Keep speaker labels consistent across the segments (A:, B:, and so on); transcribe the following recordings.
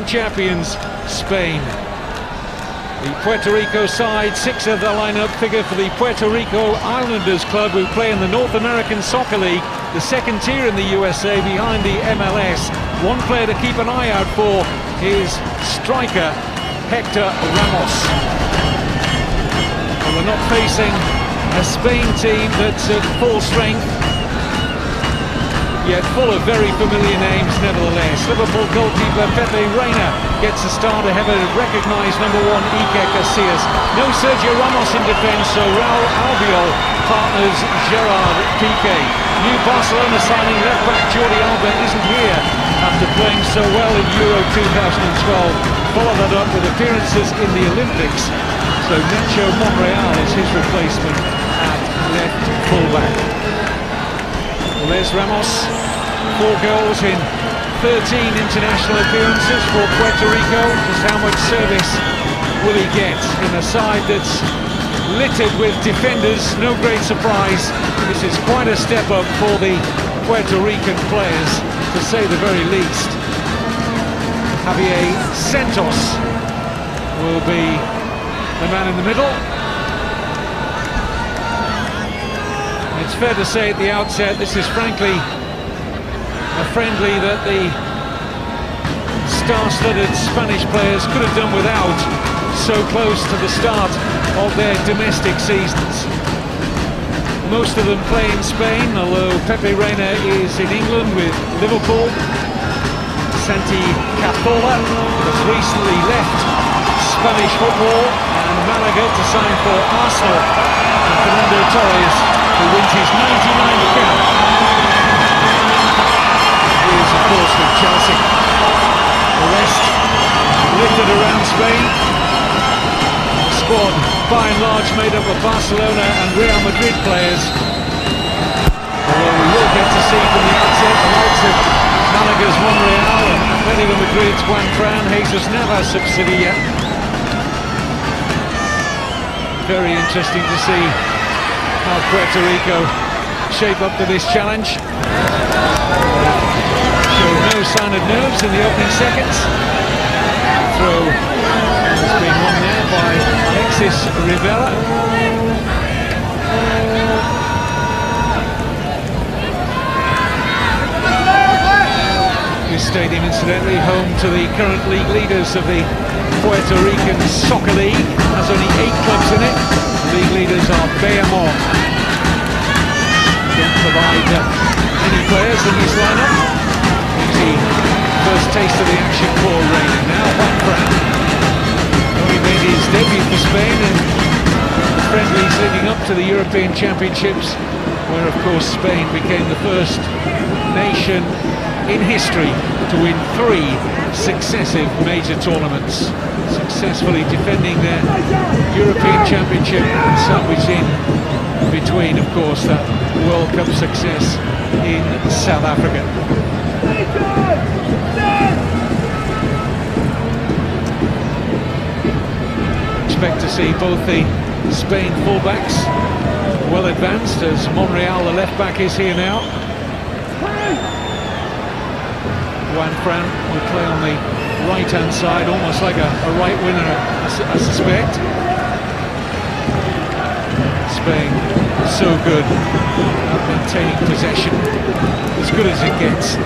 A: champions, Spain. The Puerto Rico side, 6 of the lineup figure for the Puerto Rico Islanders club, who play in the North American Soccer League, the second tier in the USA behind the MLS. One player to keep an eye out for is striker Hector Ramos. Well, we're not facing a Spain team that's at full strength, yet full of very familiar names nevertheless. Liverpool goalkeeper Pepe Reina gets a start ahead of recognised number 1 Iker Casillas. No Sergio Ramos in defence, so Raul Albiol partners Gerard Piqué. New Barcelona signing left-back Jordi Alba isn't here after playing so well in Euro 2012. Follow that up with appearances in the Olympics. So Nacho Monreal is his replacement at left fullback. Les Ramos, 4 goals in 13 international appearances for Puerto Rico. Just how much service will he get in a side that's littered with defenders? No great surprise. This is quite a step up for the Puerto Rican players, to say the very least. Javier Santos will be the man in the middle. It's fair to say at the outset, this is frankly a friendly that the star-studded Spanish players could have done without, so close to the start of their domestic seasons. Most of them play in Spain, although Pepe Reina is in England with Liverpool. Santi Cazorla has recently left Spanish football and Malaga to sign for Arsenal. And Fernando Torres, who wins his 99th cap, is of course with Chelsea. The rest littered around Spain. The squad by and large made up of Barcelona and Real Madrid players. Although we will get to see from the outset the likes of Malaga's Monreal and Atletico Madrid's Juan Fran, Jesus Navas of Sevilla. Very interesting to see how Puerto Rico shape up to this challenge. Showed no sign of nerves in the opening seconds. Throw has been won there by Alexis Rivera. This stadium, incidentally, home to the current league leaders of the Puerto Rican Soccer League. Has only 8 clubs in it. The league leaders are Bayamon. Don't provide any players in this lineup. The first taste of the action for Reina. Now Juan Fran. He made his debut for Spain in friendlies leading up to the European Championships, where of course Spain became the first nation in history to win 3 successive major tournaments, successfully defending their European Championship and sandwiched in between, of course, that World Cup success in South Africa. Expect to see both the Spain fullbacks well advanced, as Monreal, the left back, is here now. Juan Fran will play on the right-hand side, almost like a right winger, I suspect. Spain so good at maintaining possession, as good as it gets.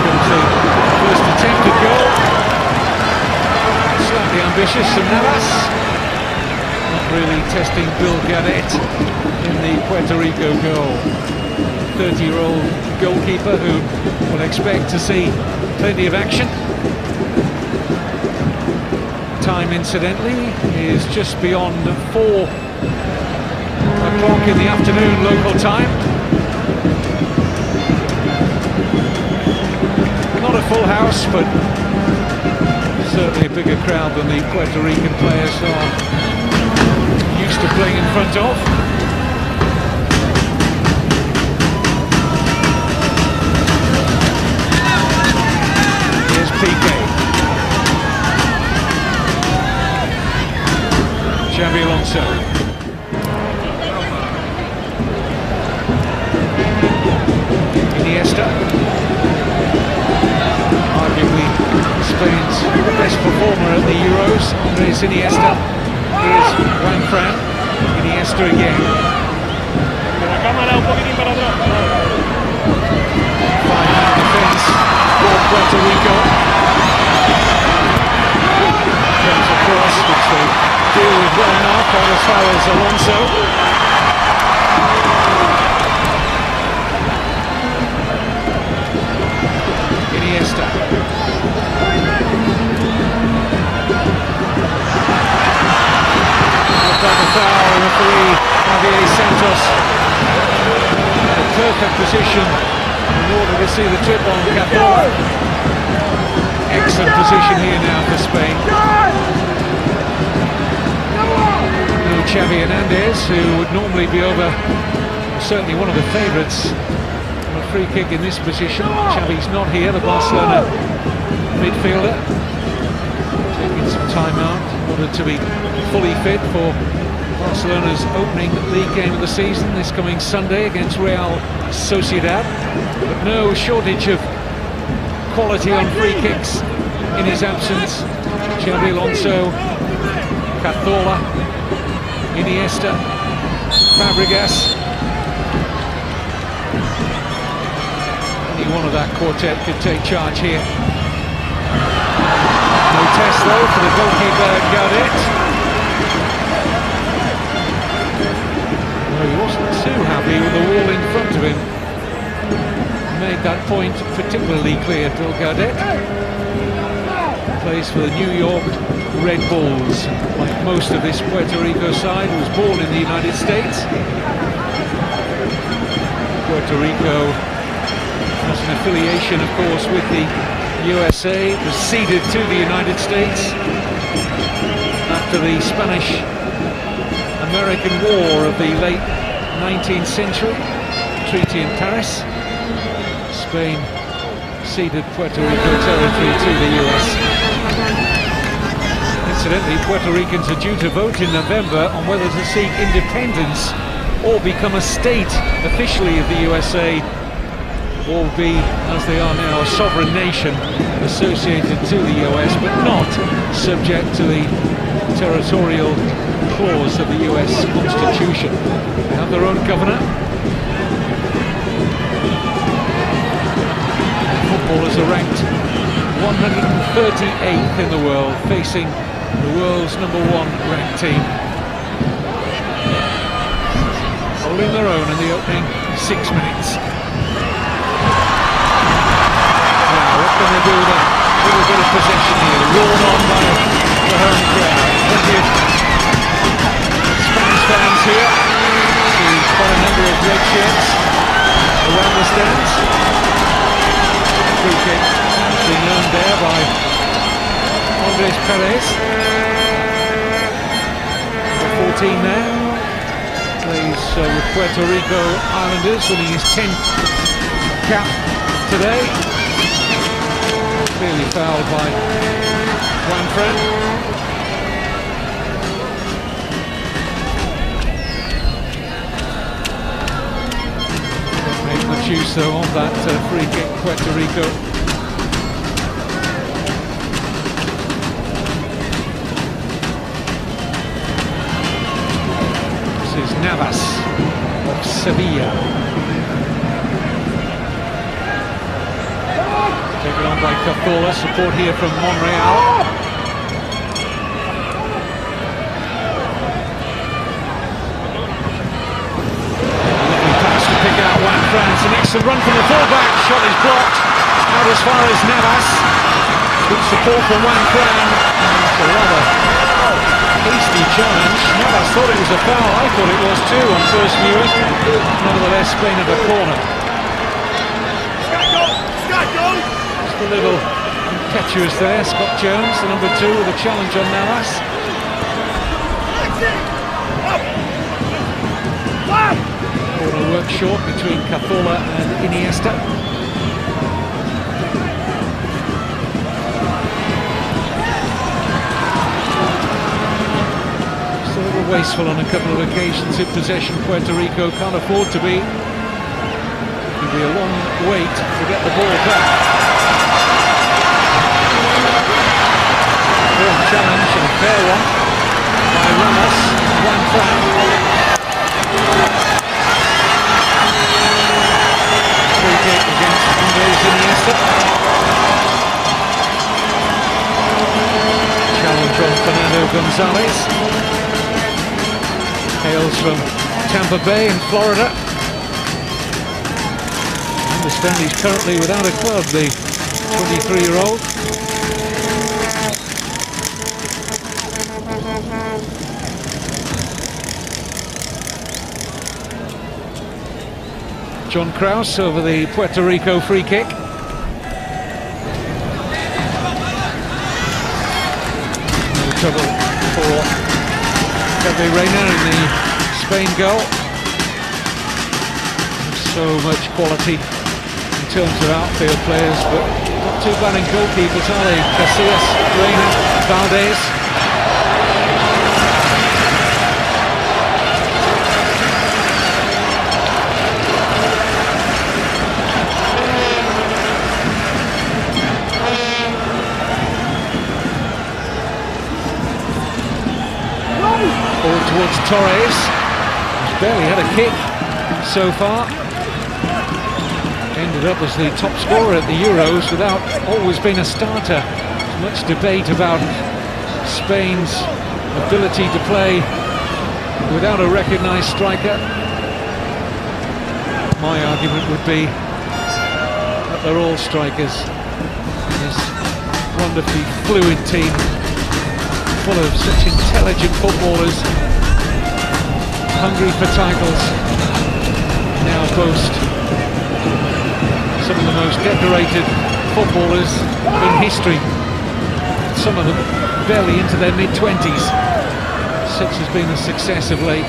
A: Comes the first attempted goal. Slightly ambitious from Navas. Not really testing Bill Gadet in the Puerto Rico goal. 30-year-old goalkeeper who will expect to see plenty of action. Time, incidentally, is just beyond 4 o'clock in the afternoon local time. Not a full house, but certainly a bigger crowd than the Puerto Rican players are used to playing in front of. Xabi Alonso. Iniesta. best performer at the Euros, Andres Iniesta. Here's Juan Fran. Iniesta again. Fine defense for Puerto Rico. Comes across, which they deal with well enough, as far as Alonso. Iniesta. Double foul, referee Javier Santos. A perfect position in order to see the trip on Cazorla. Excellent position here now for Spain. No Xavi Hernandez, who would normally be over, certainly one of the favourites on a free kick in this position. Xavi's not here, the Barcelona midfielder. Taking some time out in order to be fully fit for Barcelona's opening league game of the season this coming Sunday against Real Sociedad. But no shortage of quality on free kicks in his absence. Xabi Alonso, Cazorla, Iniesta, Fabregas. Any one of that quartet could take charge here. No test though for the goalkeeper Gaudet. Well, he wasn't too happy with the wall in front of him. Made that point particularly clear, Phil Gaudet. Plays for the New York Red Bulls. Like most of this Puerto Rico side, was born in the United States. Puerto Rico has an affiliation, of course, with the USA. It was ceded to the United States after the Spanish-American War of the late 19th century. Treaty in Paris. Spain ceded Puerto Rico territory to the US. Incidentally, Puerto Ricans are due to vote in November on whether to seek independence or become a state officially of the USA, or be, as they are now, a sovereign nation associated to the US, but not subject to the territorial clause of the US Constitution. They have their own governor. Footballers are ranked 138th in the world, facing the world's #1 ranked team. Holding their own in the opening 6 minutes. What can they do with a little bit of possession here? Roared on by the home crowd. Plenty of Spanish fans here. See quite a number of red shirts around the stands. Free kick being earned there by Andres Perez. Number 14 there. Plays with Puerto Rico Islanders, winning his 10th cap today. Clearly fouled by Juan Fran. Don't make much use though of that free kick, Puerto Rico. This is Navas of Sevilla. Taken on by Cazorla, support here from Monreal. Lovely pass to pick out Juan Fran. It's an excellent run from the fullback. Shot is blocked out as far as Navas. Good support from Juan Fran. It's a rather hasty challenge. Navas thought it was a foul. I thought it was too on first viewing. Nevertheless, Spain have a corner. A little impetuous there, Scott Jones, the number 2, with a challenge on Navas. Corner work short between Cazorla and Iniesta. Just a little wasteful on a couple of occasions in possession. Puerto Rico can't afford to be. It'll be a long wait to get the ball back. Gonzalez. Hails from Tampa Bay in Florida. I understand he's currently without a club, the 23-year-old. John Kraus over the Puerto Rico free kick. No trouble for Pepe Reina in the Spain goal. So much quality in terms of outfield players, but not too bad in goalkeepers, are they? Casillas, Reina, Valdez. Ball towards Torres, who's barely had a kick so far. Ended up as the top scorer at the Euros without always being a starter. There's much debate about Spain's ability to play without a recognised striker. My argument would be that they're all strikers. This wonderfully fluid team, full of such intelligent footballers, hungry for titles, now boast some of the most decorated footballers in history. Some of them barely into their mid-20s. Such has been the success of late,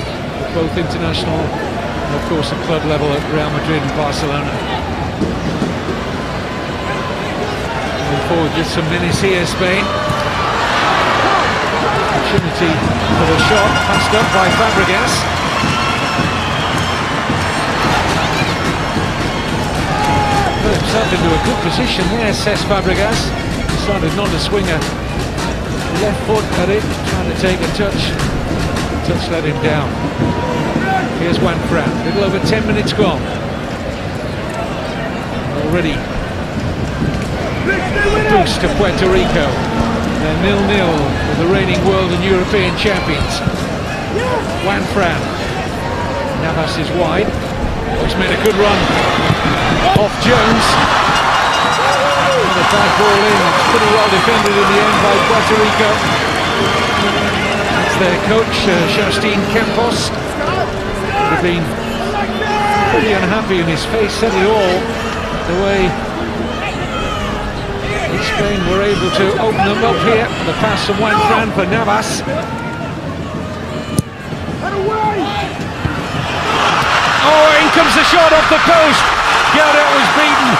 A: both international and of course at club level at Real Madrid and Barcelona. Moving forward with some menace here, Spain. Opportunity for the shot, passed up by Fabregas. Put himself into a good position there, says Fabregas. Decided not to swing a left foot at it, trying to take a touch. Touch let him down. Here's Juan Fran, a little over 10 minutes gone. Already boost to Puerto Rico. They're 0-0 with the reigning world and European champions. Juan Fran. Navas is wide. He's made a good run off Jones. Another bad ball in. It's pretty well defended in the end by Puerto Rico. That's their coach, Justin Campos. Would have been pretty unhappy, and his face said it all. The way Spain were able to open them up here. The pass from Juan Fran for Navas. Oh, in comes the shot off the post. Gaudet was beaten.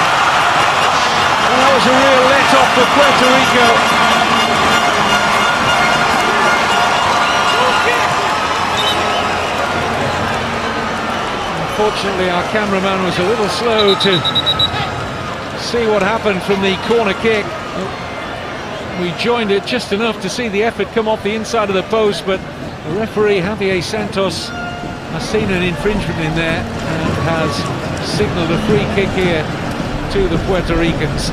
A: And that was a real let-off for Puerto Rico. Unfortunately, our cameraman was a little slow to see what happened from the corner kick. We joined it just enough to see the effort come off the inside of the post, but the referee Javier Santos has seen an infringement in there and has signalled a free kick here to the Puerto Ricans.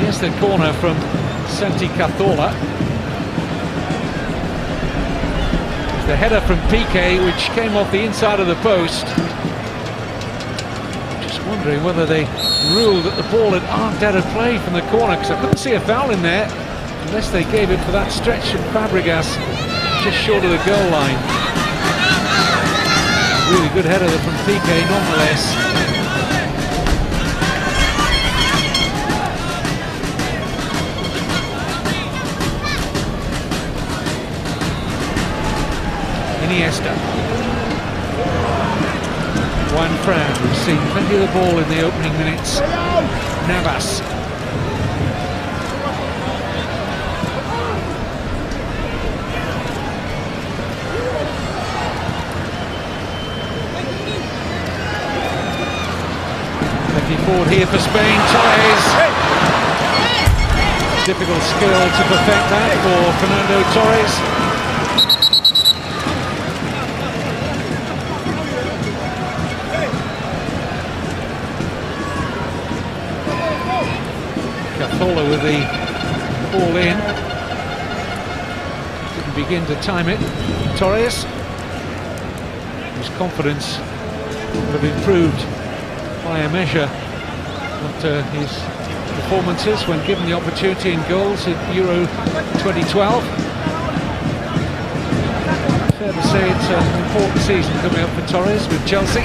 A: Here's the corner from Santi Cazorla. The header from Piqué, which came off the inside of the post. Just wondering whether they ruled that the ball had arced out of play from the corner, because I couldn't see a foul in there unless they gave it for that stretch from Fabregas just short of the goal line. Really good header from Piqué nonetheless. Iniesta. Juan Fran, we've seen plenty of the ball in the opening minutes. Navas. Looking forward here for Spain. Torres. Difficult skill to perfect that for Fernando Torres. Cazorla with the ball in. Didn't begin to time it. Torres, whose confidence would have improved by a measure after his performances when given the opportunity in goals at Euro 2012. Fair to say it's an important season coming up for Torres with Chelsea. A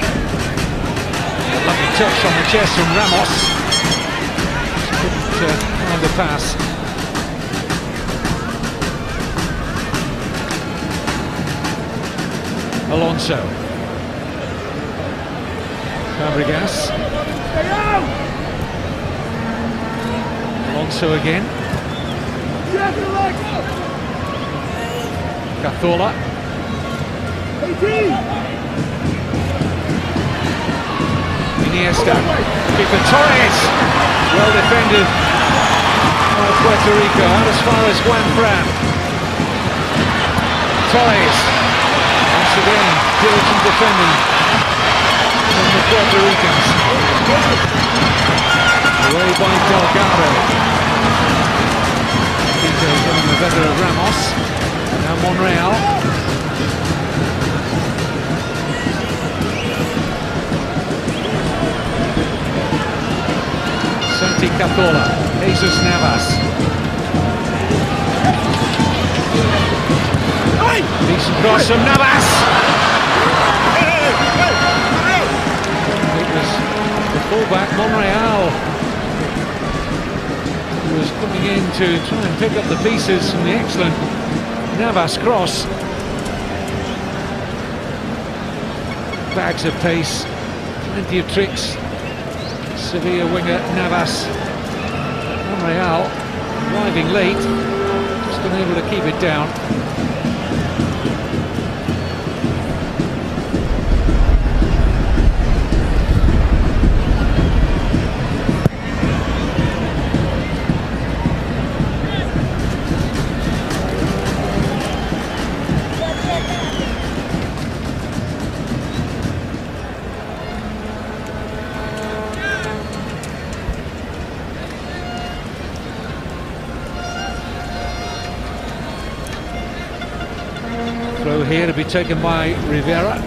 A: lovely touch on the chest from Ramos. Couldn't find the pass. Alonso. Fabregas. Alonso again. Cazorla. Iniesta. Keeper Torres. Well defended by Puerto Rico. Out as far as Juan Fran. Torres. Once again, diligent defending from the Puerto Ricans. Away by Delgado. Rico getting the better of Ramos. Now Monreal. Santi Cazorla. Jesus Navas. Decent cross from Navas. It was the fullback Monreal who was coming in to try and pick up the pieces from the excellent Navas cross. Bags of pace, plenty of tricks. Sevilla winger Navas. Monreal arriving late, just unable to keep it down. Throw here to be taken by Rivera.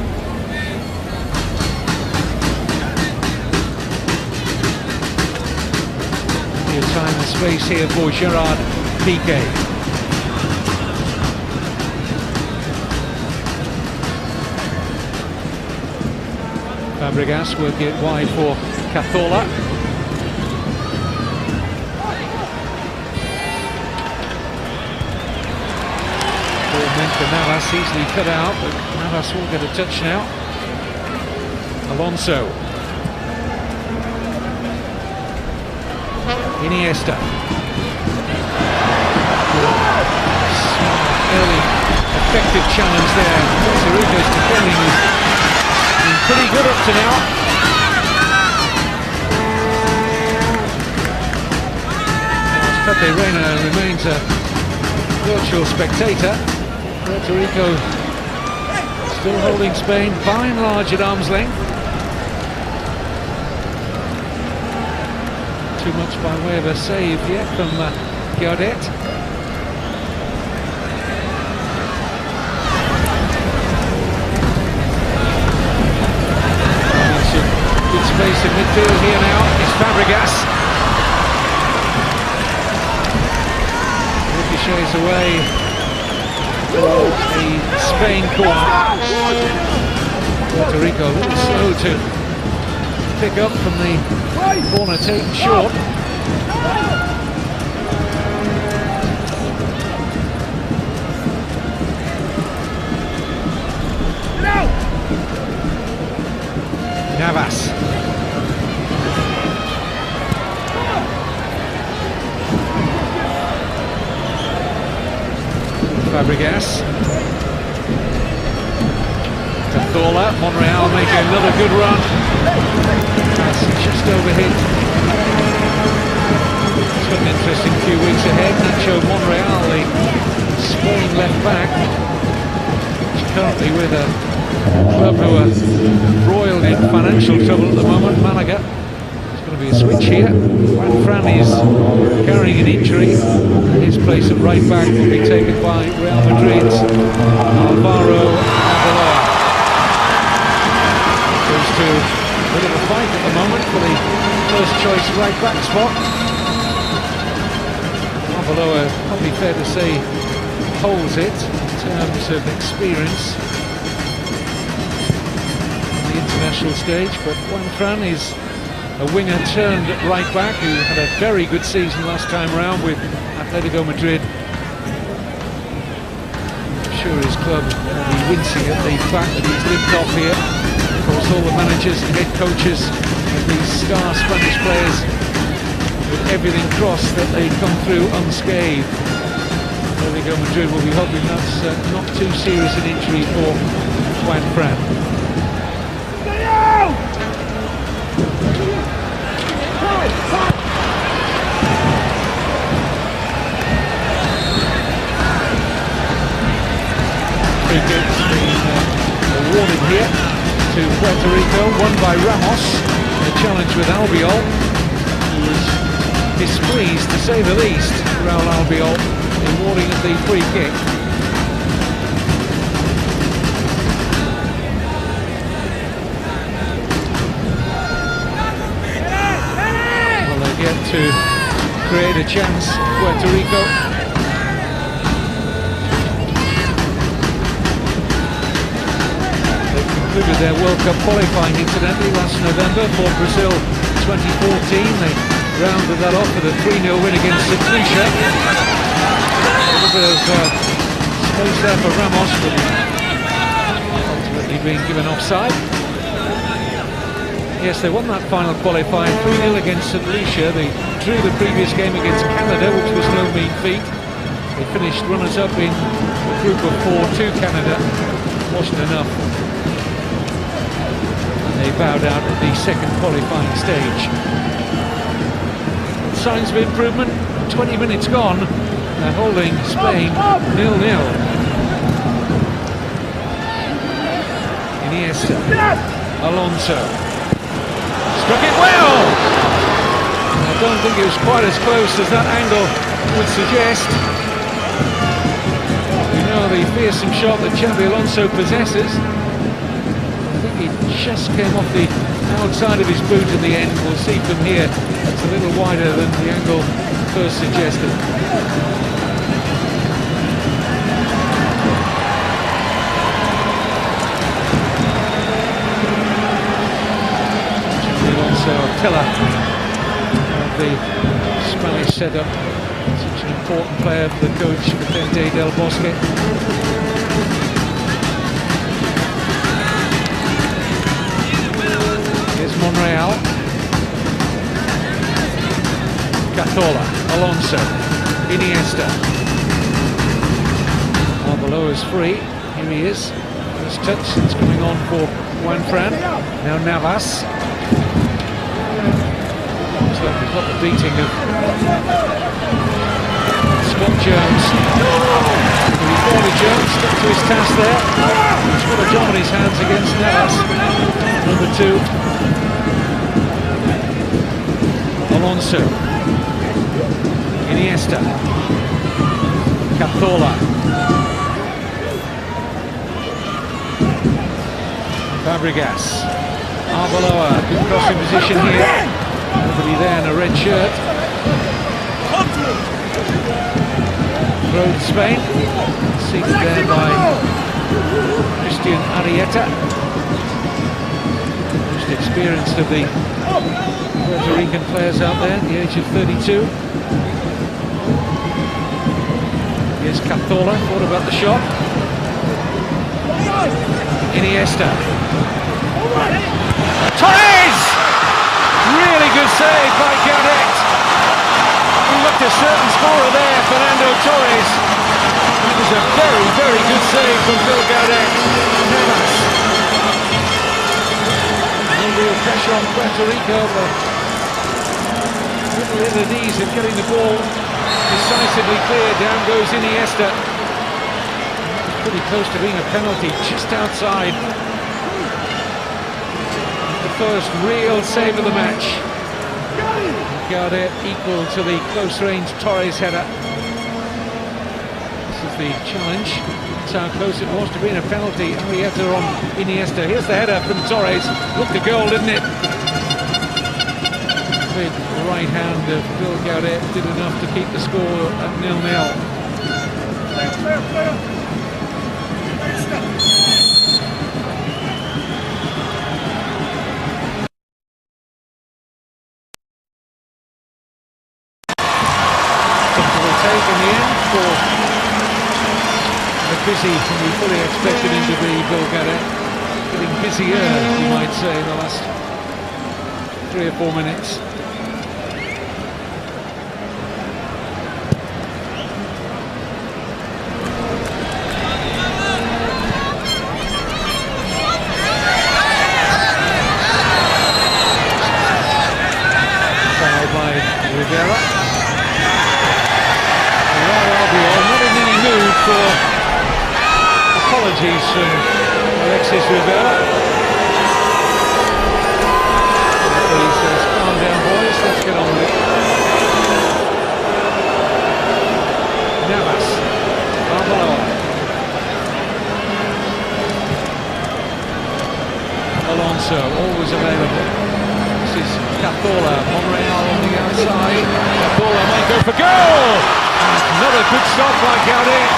A: Plenty of time and space here for Gerard Piqué. Fabregas working it wide for Cazorla. For Navas, easily cut out, but Navas will get a touch now. Alonso. Iniesta. Early effective challenge there. Puerto Rico's defending has been pretty good up to now. Pepe Reina remains a virtual spectator. Puerto Rico still holding Spain by and large at arm's length. Too much by way of a save yet from Gaudet. Some good space in midfield here now is Fabregas. Ricochets away. A Spain corner. Puerto Rico a little slow to pick up from the corner taken short. Navas. Fabregas. Cazorla. Monreal making another good run. That's just overhit. It's got an interesting few weeks ahead. Nacho Monreal, the Spain left back, is currently with a club who are roiled in financial trouble at the moment, Malaga. He's going to be a switch here. Juan Fran is carrying an injury. His place at right back will be taken by Real Madrid's Alvaro Arbeloa. Goes to a bit of a fight at the moment for the first choice right back spot. Arbeloa, probably fair to say, holds it in terms of experience on the international stage, but Juan Fran is a winger turned right back who had a very good season last time round with Atletico Madrid. I'm sure his club will be wincing at the fact that he's lived off here. Of course, all the managers and head coaches of these star Spanish players, with everything crossed that they come through unscathed. Atletico Madrid will be hoping that's not too serious an injury for Juan Fran. Free kick's been awarded here to Puerto Rico, won by Ramos. A challenge with Albiol, who was displeased, to say the least, Raul Albiol, awarding of the free kick. Well, they've yet to create a chance, Puerto Rico. Concluded their World Cup qualifying incidentally last November for Brazil 2014. They rounded that off with a 3-0 win against St. Lucia. A little bit of space there for Ramos, but ultimately being given offside. Yes, they won that final qualifier 3-0 against St. Lucia. They drew the previous game against Canada, which was no mean feat. They finished runners-up in a group of 4 to Canada. Wasn't enough. They bowed out at the second qualifying stage. Signs of improvement, 20 minutes gone. They're holding Spain 0-0. Iniesta, Alonso, struck it well! I don't think it was quite as close as that angle would suggest. You know the fearsome shot that Xabi Alonso possesses. It just came off the outside of his boot in the end. We'll see from here, it's a little wider than the angle first suggested. Also a pillar of the Spanish setup. Such an important player for the coach, Vicente Del Bosque. Monreal, Cazorla, Alonso, Iniesta. Arbeloa is free. Here he is. First touch. It's coming on for Juan Fran. Now Navas. Looks like we've got the beating of Scott Jones. Jones stuck to his task there. He's got a job on his hands against Navas. Number 2. Alonso, Iniesta, Cazorla, Fabregas, Arbeloa, good crossing position here. Nobody there in a red shirt. Throw to Spain, seated there by Christian Arrieta, most experienced of the Puerto Rican players out there at the age of 32. Here's Cazorla, thought about the shot. Iniesta. Torres! Really good save by Gaudet. We looked a certain scorer there, Fernando Torres. It was a very, very good save from Phil Gaudet. Navas. No real pressure on Puerto Rico, but little at ease of getting the ball decisively clear. Down goes Iniesta. Pretty close to being a penalty, just outside. The first real save of the match. Guarda equal to the close-range Torres header. This is the challenge. That's how close it was to being a penalty. Arrieta on Iniesta. Here's the header from Torres. Looked a goal, didn't it? Big right hand of Bill Gaudet did enough to keep the score at 0-0. Take in the end for the busy, and we fully expected him to be, Bill Gaudet. Getting busier, you might say, in the last 3 or 4 minutes. Fouled by Rivera. Not in any mood for apologies from Alexis Rivera. He says, calm down boys, let's get on with it. Navas, Alonso, always available. This is Cazorla, Monreal on the outside. Cazorla might go for goal! Another good stop by Gaudet.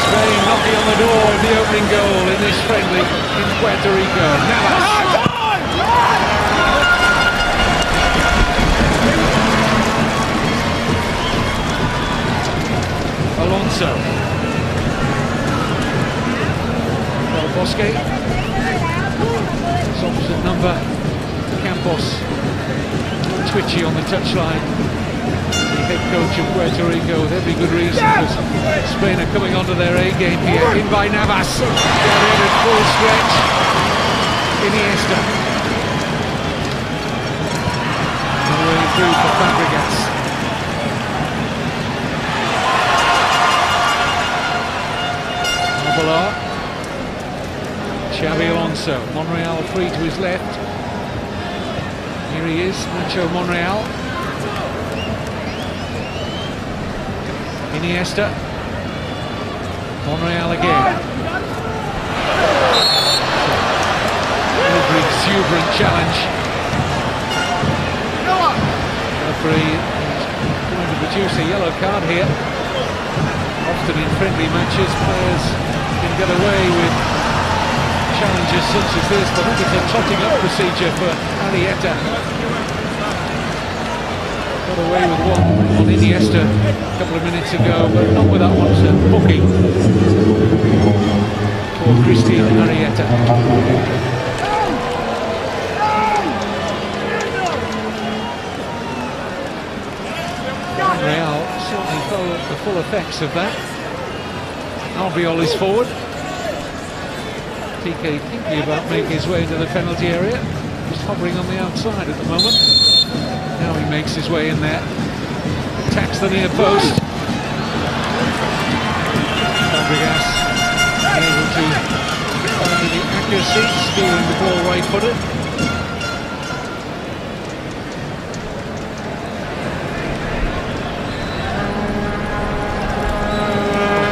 A: Spain knocking on the door of the opening goal in this friendly in Puerto Rico. Navas. Alonso. Del Bosque. It's opposite number. Campos. Twitchy on the touchline. The head coach of Puerto Rico with every good reason, because Spain are coming onto their A game here. In by Navas. Down in at full stretch. Iniesta. All the way through for Fabregas. Alcalá. Xabi Alonso. Monreal free to his left. Here he is, Nacho Monreal. Iniesta. Monreal again. Every exuberant challenge. Referee is going to produce a yellow card here. Often in friendly matches, players can get away with challenges such as this, but I think it's a trotting up procedure for Arrieta. Got away with one on Iniesta a couple of minutes ago, but not with that one. So booking for Christian Arrieta. Real certainly felt the full effects of that. Albiol is forward. TK thinking about making his way into the penalty area. Just hovering on the outside at the moment. Now he makes his way in there. Attacks the near post. Fabregas able to find the accuracy, stealing the ball right-footed.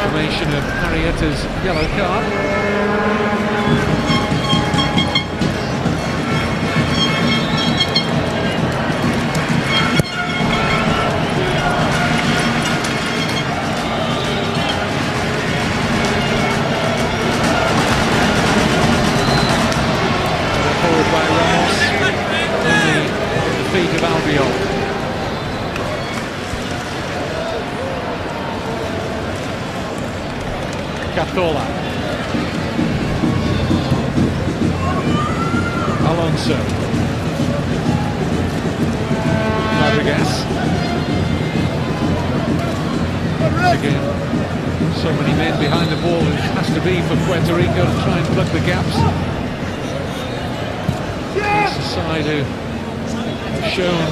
A: Confirmation of Arrieta's yellow card. Of Albiol. Cazorla. Alonso. Fabregas. Again, so many men behind the ball, it has to be for Puerto Rico to try and plug the gaps. It's a side who shown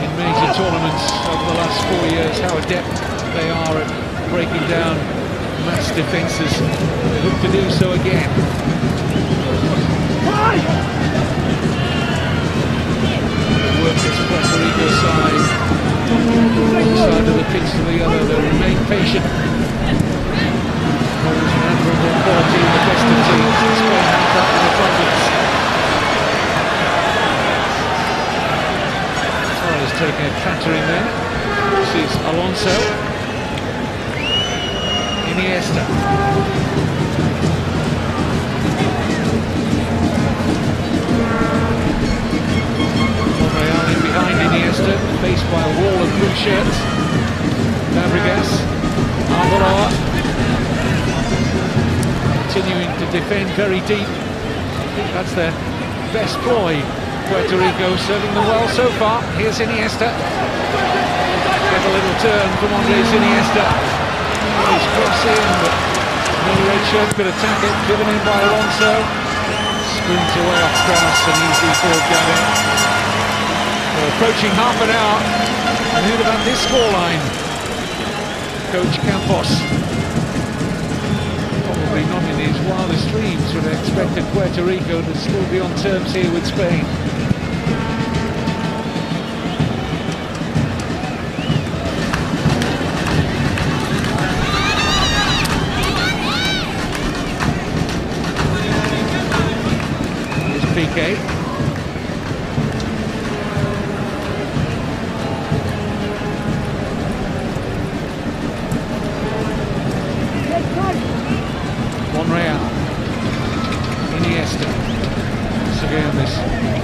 A: in major tournaments over the last 4 years how adept they are at breaking down mass defences. They look to do so again. tratter in there. This is Alonso. Iniesta. Monreal in behind Iniesta, faced by a wall of blue shirts. Fabregas. Arbeloa. Continuing to defend very deep. I think that's their best ploy. Puerto Rico serving them well so far. Here's Iniesta. Get a little turn from Andres Iniesta. He's crossing, but no red shirt could attack it. Given in by Alonso. Sprints away off cross and easily for Gavin. We're approaching half an hour. And who'd have had this scoreline? Coach Campos. Probably not in his wildest dreams would have expected Puerto Rico to still be on terms here with Spain. Here's Piqué. Monreal. Iniesta. Once again, this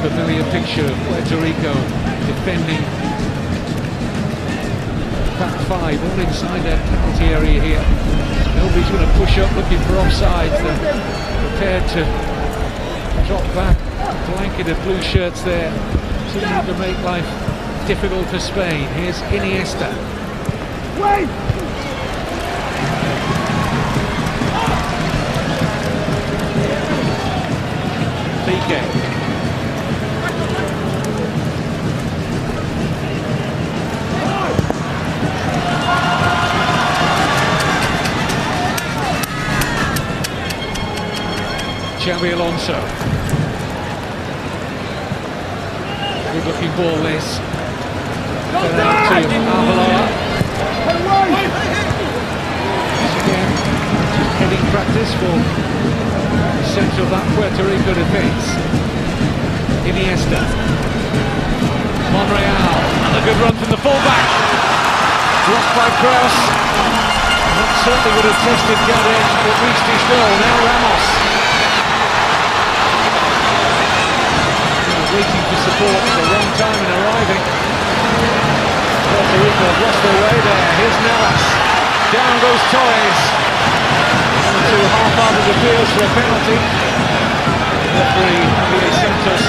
A: familiar picture of Puerto Rico defending back five, all inside their penalty area here. Nobody's going to push up looking for offsides. They're prepared to drop back. Blanket of blue shirts there, continuing to make life difficult for Spain. Here's Iniesta. Wait! Piqué. Xabi Alonso. Good looking ball this. Fed out to Arbeloa. Once again, just heading practice for centre of that Puerto Rico defence. Iniesta. Monreal. Another good run from the fullback. Blocked by Cross. That certainly would have tested Gades, but reached his goal. Now Ramos. Waiting for support for a long time in arriving. Puerto Rico have lost their way there. Here's Navas. Down goes Torres. Two half-hearted appeals for a penalty. Referee Luis Santos.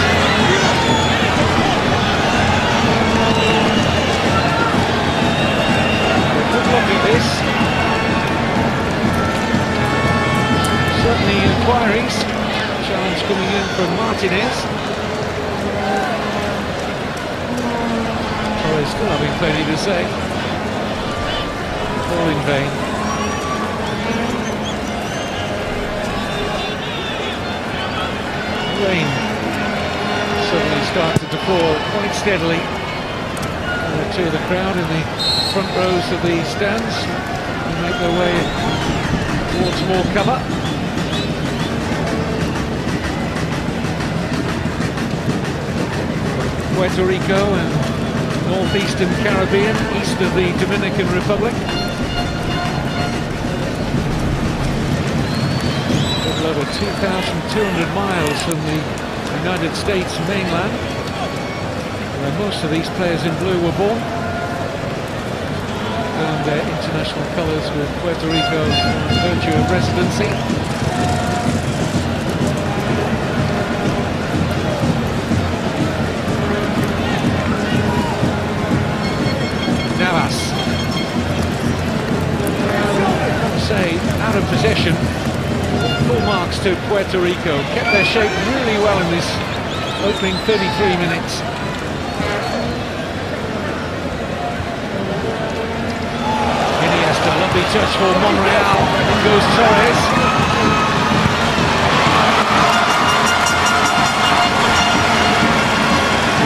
A: Good look at this. Certainly inquiries. Challenge coming in from Martinez. Torres still having plenty to say. All in vain. Rain suddenly started to fall quite steadily. Two of the crowd in the front rows of the stands make their way towards more cover. Puerto Rico and northeastern Caribbean, east of the Dominican Republic. Over 2,200 miles from the United States mainland, where most of these players in blue were born, and their international colours with Puerto Rico by virtue of residency. Navas. Say, out of possession. Full marks to Puerto Rico. Kept their shape really well in this opening 33 minutes. Iniesta, lovely touch for Monreal. In goes Torres.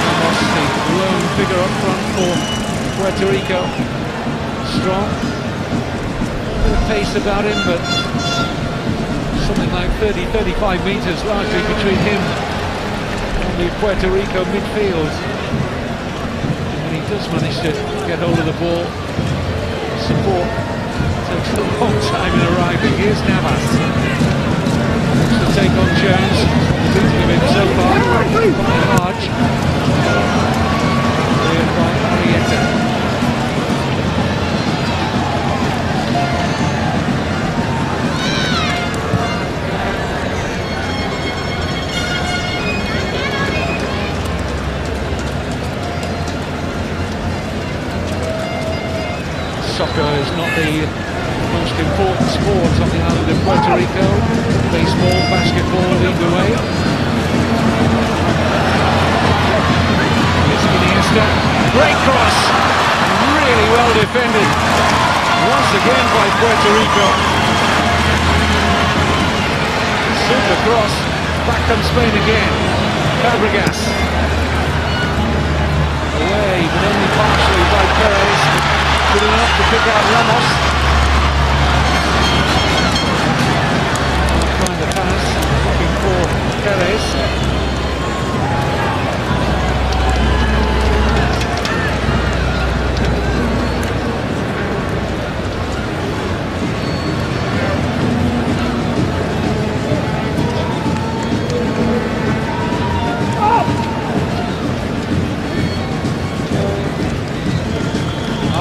A: Ramos, the lone figure up front for Puerto Rico. Strong. A bit of pace about him, but something like 30-35 metres largely between him and the Puerto Rico midfield. And when he does manage to get hold of the ball. Support takes a long time in arriving. Here's Navas. Looks to take on Jones. Thinking of him so far. By Hodge. Cleared by Arietta. Soccer is not the most important sport on the island of Puerto Rico. Baseball, basketball lead the way. Here's Iniesta. Great cross! Really well defended. Once again by Puerto Rico. Super cross. Back comes Spain again. Fabregas. Away, but only partially by Perez. Good enough to pick out Ramos. Find the pass, looking for Perez.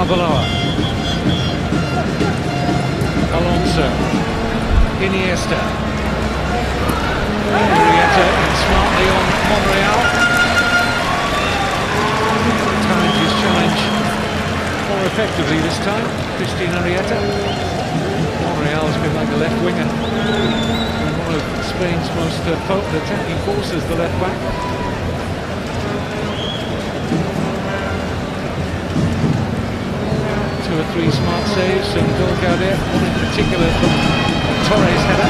A: Arbeloa. Alonso. Iniesta. Arrieta in smartly on Monreal. Timed his challenge more effectively this time. Christian Arrieta. Monreal has been like a left winger. One of Spain's most potent attacking forces, the left back. Two or three smart saves from Golgaudet, one in particular from Torres' header.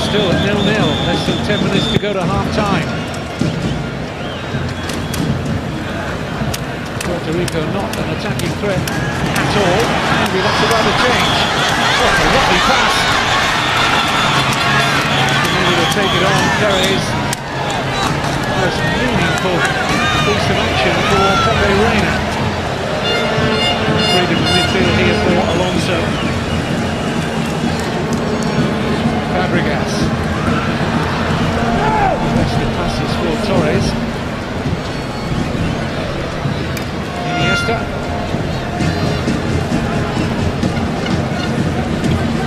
A: Still at 0-0, less than 10 minutes to go to half-time. Puerto Rico not an attacking threat at all. Maybe that's about to change. What a lovely pass! Been able to take it on, Perez. Most meaningful piece of action for Pepe Reina. Freedom of midfield here for Alonso. Fabregas. Best of passes for Torres. Iniesta.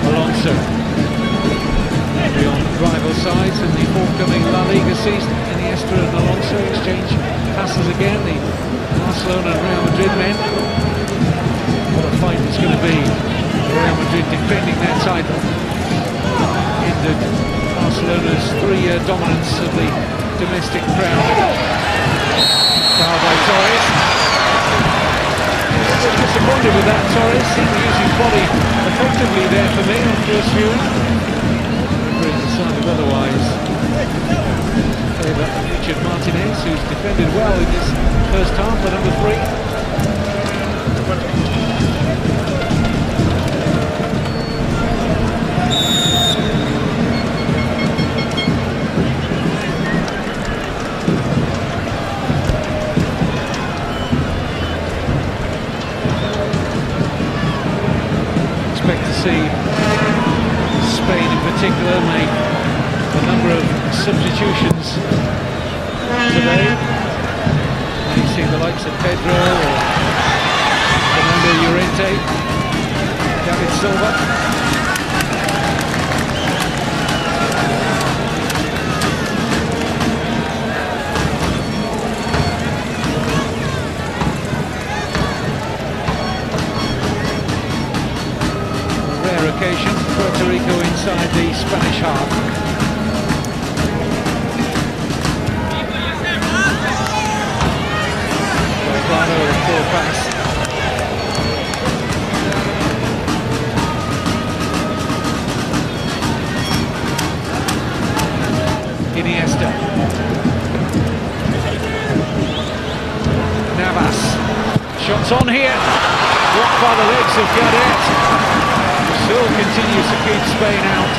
A: Alonso. Beyond rival sides in the forthcoming La Liga season. Iniesta and Alonso exchange passes again, the Barcelona and Real Madrid men. What a fight it's going to be. Real Madrid defending their title. Ended Barcelona's 3-year dominance of the domestic crown. Foul by Torres. A bit disappointed with that, Torres. Seemed to use his body effectively there for me on first viewing. Referee decided otherwise. Richard Martinez, who's defended well in this first half, for number 3. Expect to see Spain in particular make a number of substitutions today. You see the likes of Pedro or Fernando Llorente, David Silva. On a rare occasion, Puerto Rico inside the Spanish half. Full pass. Iniesta. Navas. Shots on here. Blocked by the legs of Gadet. Still continues to keep Spain out.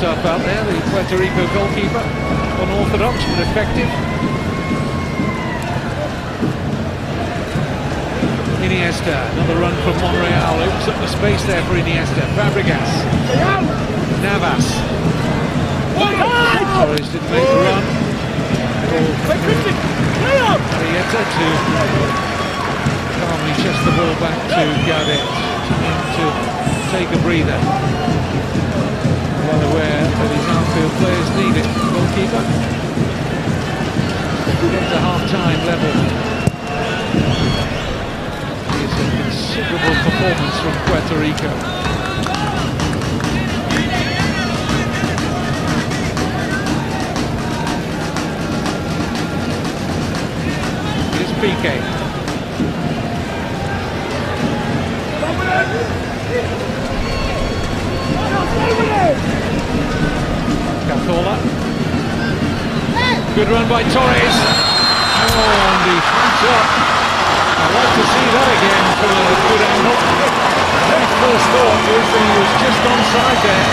A: himself out there, the Puerto Rico goalkeeper. Unorthodox but effective. Iniesta, another run from Monreal, opens up the space there for Iniesta. Fabregas, Navas. Torres didn't make the run. Arieta to calmly chest the ball back to Gaudet, to take a breather. Well aware that his outfield players need it. Goalkeeper. Get to half-time level. It's a considerable performance from Puerto Rico. Here's Piqué. Cazorla. Good run by Torres. Oh, and he flaps up. I'd like to see that again from a good angle. Very first thought was that he was just onside there.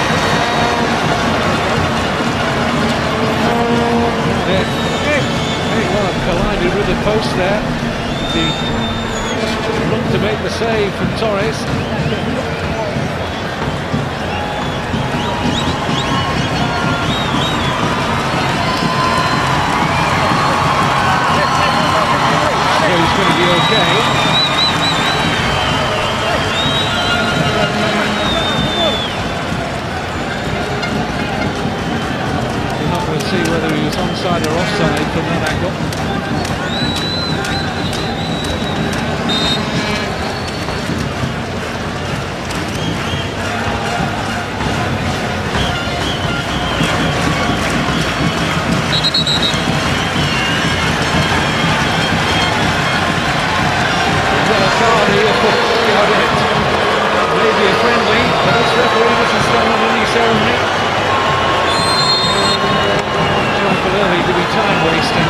A: Very well collided with the post there. The run to make the save from Torres. He's going to be okay. We're not going to see whether he was onside or offside from that angle. Maybe a friendly, but this referee doesn't stand on any ceremony. Trying for early to be time wasting.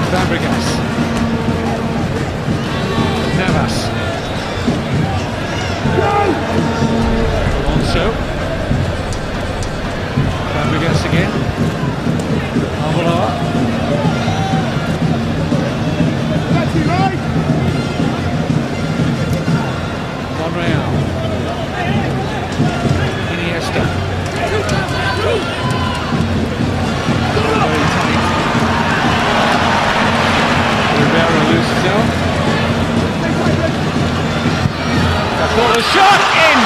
A: Fabregas. Navas. Alonso. Fabregas again. Ayudar. Monreal. Iniesta. Very tight. Rivera loses out. Well, a shot in!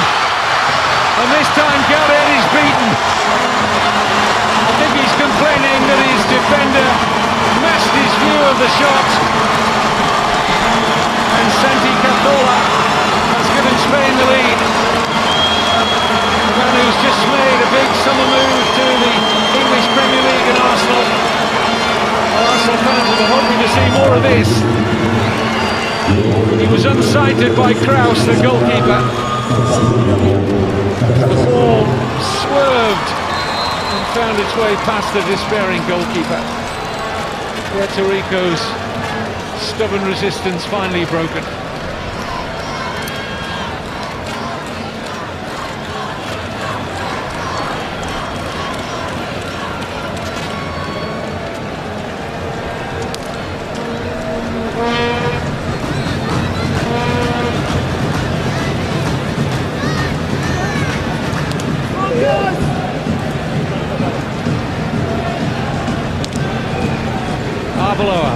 A: And this time Gaudet is beaten. I think he's complaining that his defender missed his view of the shot. And Santi Cazorla has given Spain the lead. The man who's just made a big summer move to the English Premier League and Arsenal. Arsenal fans are hoping to see more of this. He was unsighted by Kraus, the goalkeeper. The ball swerved and found its way past the despairing goalkeeper. Puerto Rico's stubborn resistance finally broken. Arbeloa.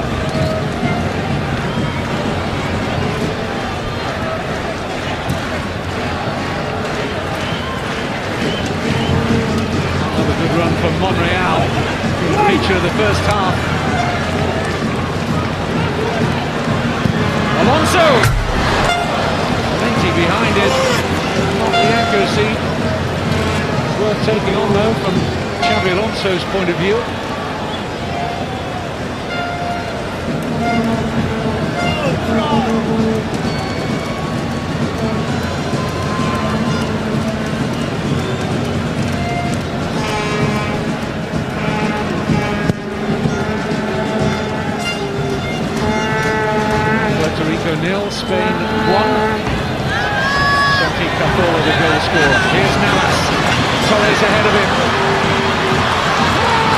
A: Another good run from Monreal. Good feature of the first half. Alonso! Plenty behind it. Not the accuracy. It's worth taking on though from Xabi Alonso's point of view. Spain 1. Santi Cazorla the goal scorer. Here's Navas. Torres ahead of him.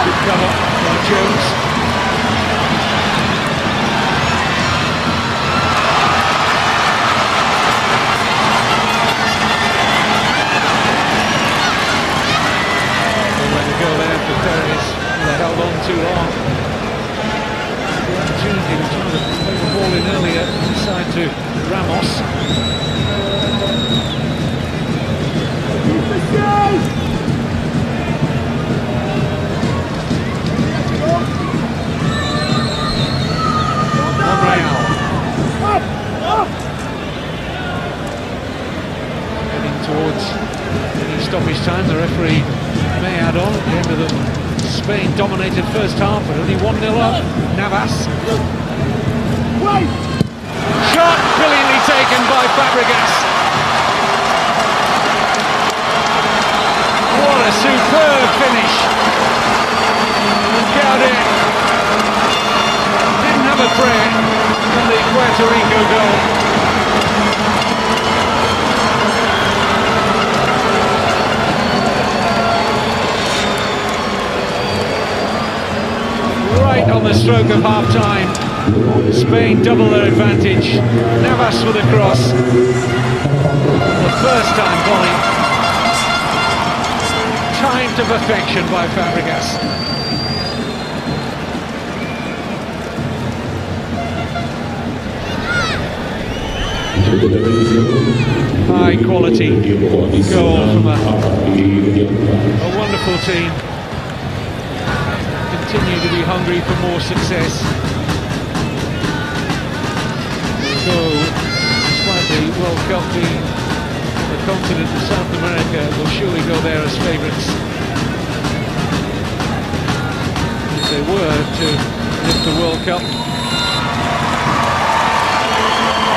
A: Good cover by Jones. Let it go there for Perez. They held on too long. The opportunity to try to play the ball in earlier inside to Ramos. Heading towards any stoppage time, the referee may add on at the end of the Spain dominated first half, but only 1-0 up. Navas. Shot brilliantly taken by Fabregas. What a superb finish. Gaudet didn't have a prayer on the Puerto Rico goal. Right on the stroke of half-time, Spain double their advantage. Navas with a cross. The first time volley. Timed to perfection by Fabregas. High quality goal from a wonderful team. Continue to be hungry for more success. So, despite the World Cup being the continent of South America, will surely go there as favourites. If they were to lift the World Cup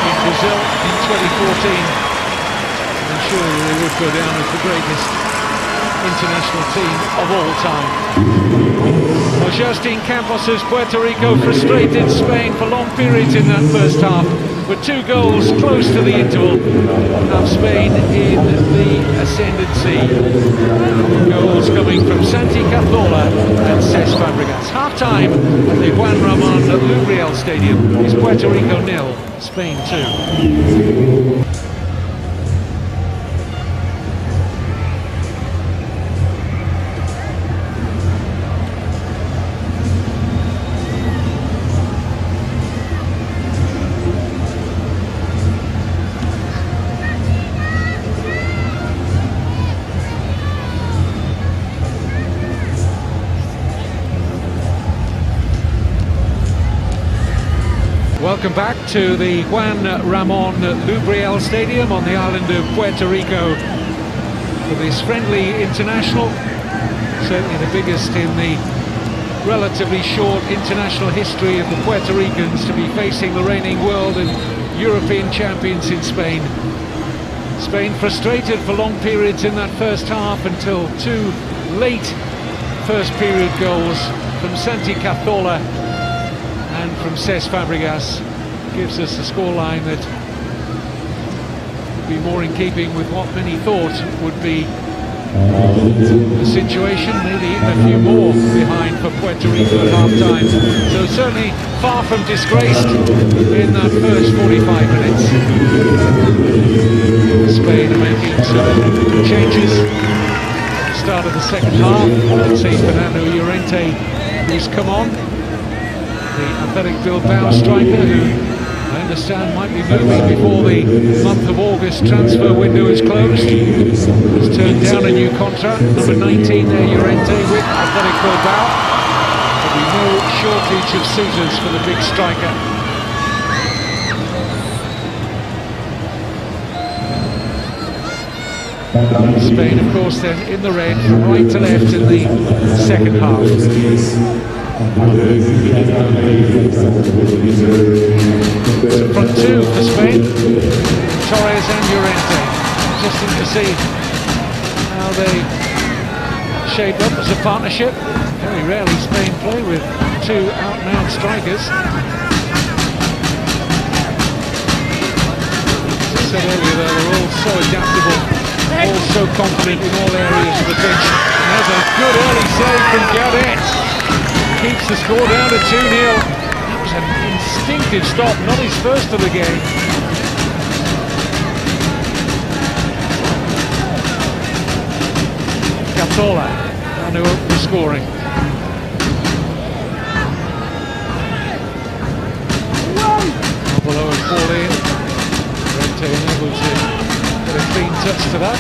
A: in Brazil in 2014, I'm sure they would go down as the greatest international team of all time. Well, Justin Campos' Puerto Rico frustrated Spain for long periods in that first half, with 2 goals close to the interval. Now Spain in the ascendancy. Goals coming from Santi Cazorla and Cesc Fabregas. Half-time at the Juan Ramon Lubriel Stadium is Puerto Rico 0, Spain 2. Welcome back to the Juan Ramon Lubriel Stadium on the island of Puerto Rico for this friendly international, certainly the biggest in the relatively short international history of the Puerto Ricans to be facing the reigning world and European champions in Spain. Spain frustrated for long periods in that first half until 2 late first period goals from Santi Cazorla and from Cesc Fabregas gives us a scoreline that would be more in keeping with what many thought would be the situation, maybe even a few more behind for Puerto Rico at half-time. So certainly far from disgraced in that first 45 minutes. Spain are making some changes at the start of the second half. Let's see Fernando Llorente, who's come on. The athletic Bilbao striker, who I understand might be moving before the month of August transfer window is closed, has turned down a new contract. Number 19 there, Llorente with athletic Bilbao. There'll be no shortage of suitors for the big striker. Spain, of course, then in the red from right to left in the second half. So front 2 for Spain, Torres and Llorente. Interesting to see how they shape up as a partnership. Very rarely Spain play with 2 out-and-out strikers. said earlier, they're all so adaptable, all so confident in all areas of the pitch. And there's a good early save from Gaudet. Keeps the score down to 2-0. That was an instinctive stop, not his first of the game. Cazorla, down to open the scoring. Below and fall in. Rente unable to get a clean touch to that.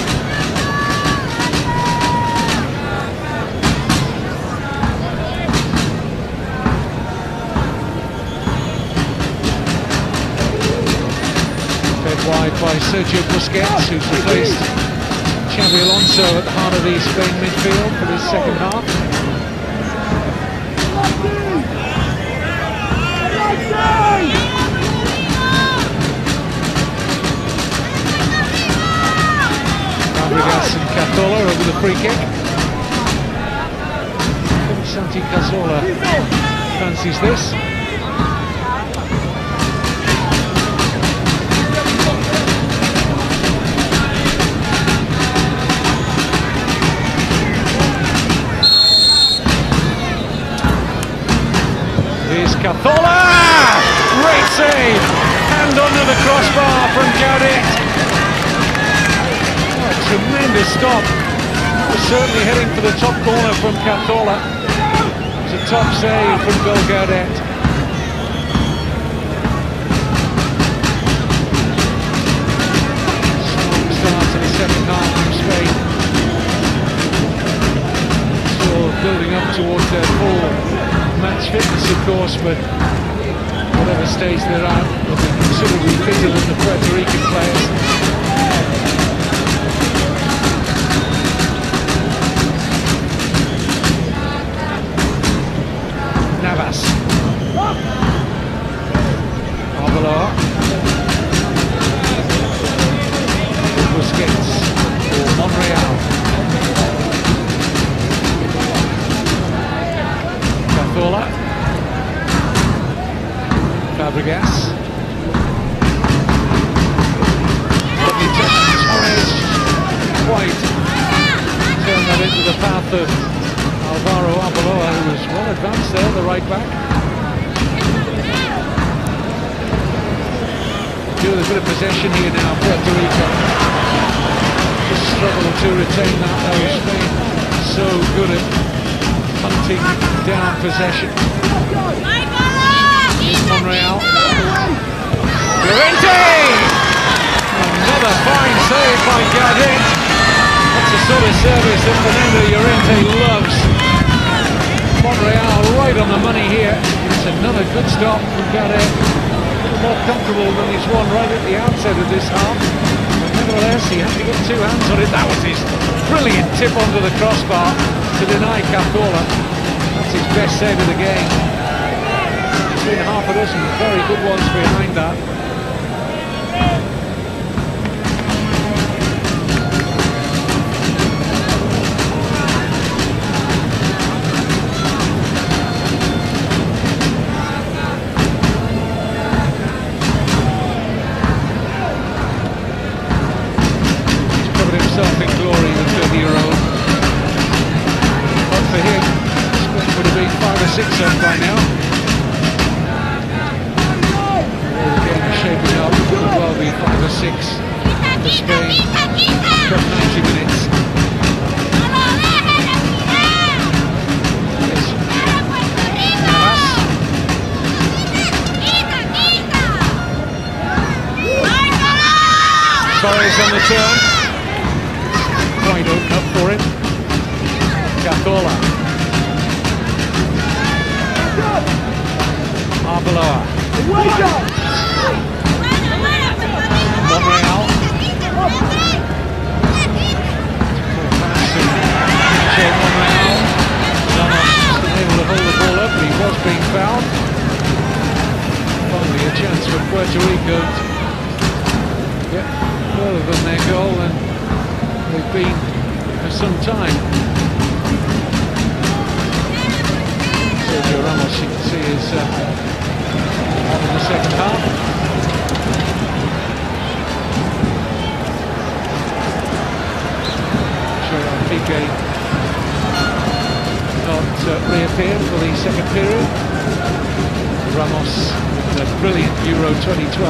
A: Fed wide by Sergio Busquets, who's replaced Xabi Alonso at the heart of the Spain midfield for this second half. Fabregas and Cazorla over the free kick. Santi Cazorla fancies this. Here's Cazorla! Great save! Hand under the crossbar from Gaudet. Tremendous stop. Was certainly heading for the top corner from Cazorla. It's a top save from Gaudet. Strong start to the second half from Spain. Still building up towards their full match fitness, of course, but whatever stage they're at, they'll be considerably fitter than the Puerto Rican players. Navas. Arbeloa. Busquets for Monreal. Cazorla. Fabregas. Lovely touch. Suarez quite turned that into the path of Alvaro Arbeloa, who was well advanced there, the right back. Doing a bit of possession here now, Puerto Rico. Just struggle to retain that, though. Spain so good at hunting down possession. Here's Monreal. Llorente! Another fine save by Gaudet. That's the sort of service that Fernando Llorente loves. Monreal right on the money here. It's another good stop from Gaudet. A little more comfortable than he's won right at the outset of this half. But nevertheless, he had to get two hands on it. That was his brilliant tip onto the crossbar to deny Cazorla. That's his best save of the game. There's been half a dozen very good ones behind that. Himself in glory, the 30-year-old. But for him, Spain would have been 5 or 6 up by now. The game is shaping up. It could well be 5 or 6 for Spain. Got 90 minutes. Yes. Navas. Torres on the turn. Wide open up for him. Cazorla. Arbeloa. Monreal. Monreal. Ramos able to hold the ball up, but he was being fouled. Finally a chance for Puerto Rico to get further than their goal, and they've been for some time. Sergio Ramos, you can see, is out in the second half. Enrique not reappeared for the second period. Ramos with a brilliant Euro 2012.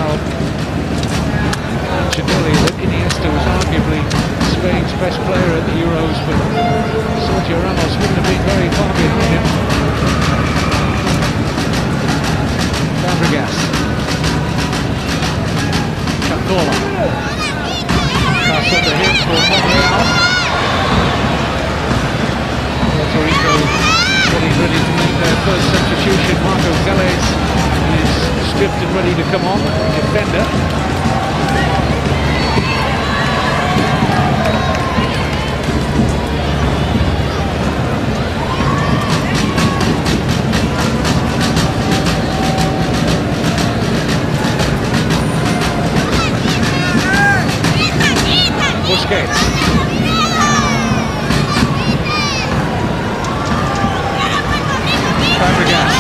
A: I mentioned earlier that Iniesta was arguably Spain's best player at the Euros, but Sergio Ramos wouldn't have been very far behind him. Fabregas. Cazorla. Pass on the hip for Monreal. Puerto Rico getting ready to make their first substitution. Marco Gales is stripped and ready to come on. Defender. Busquets. Fabregas.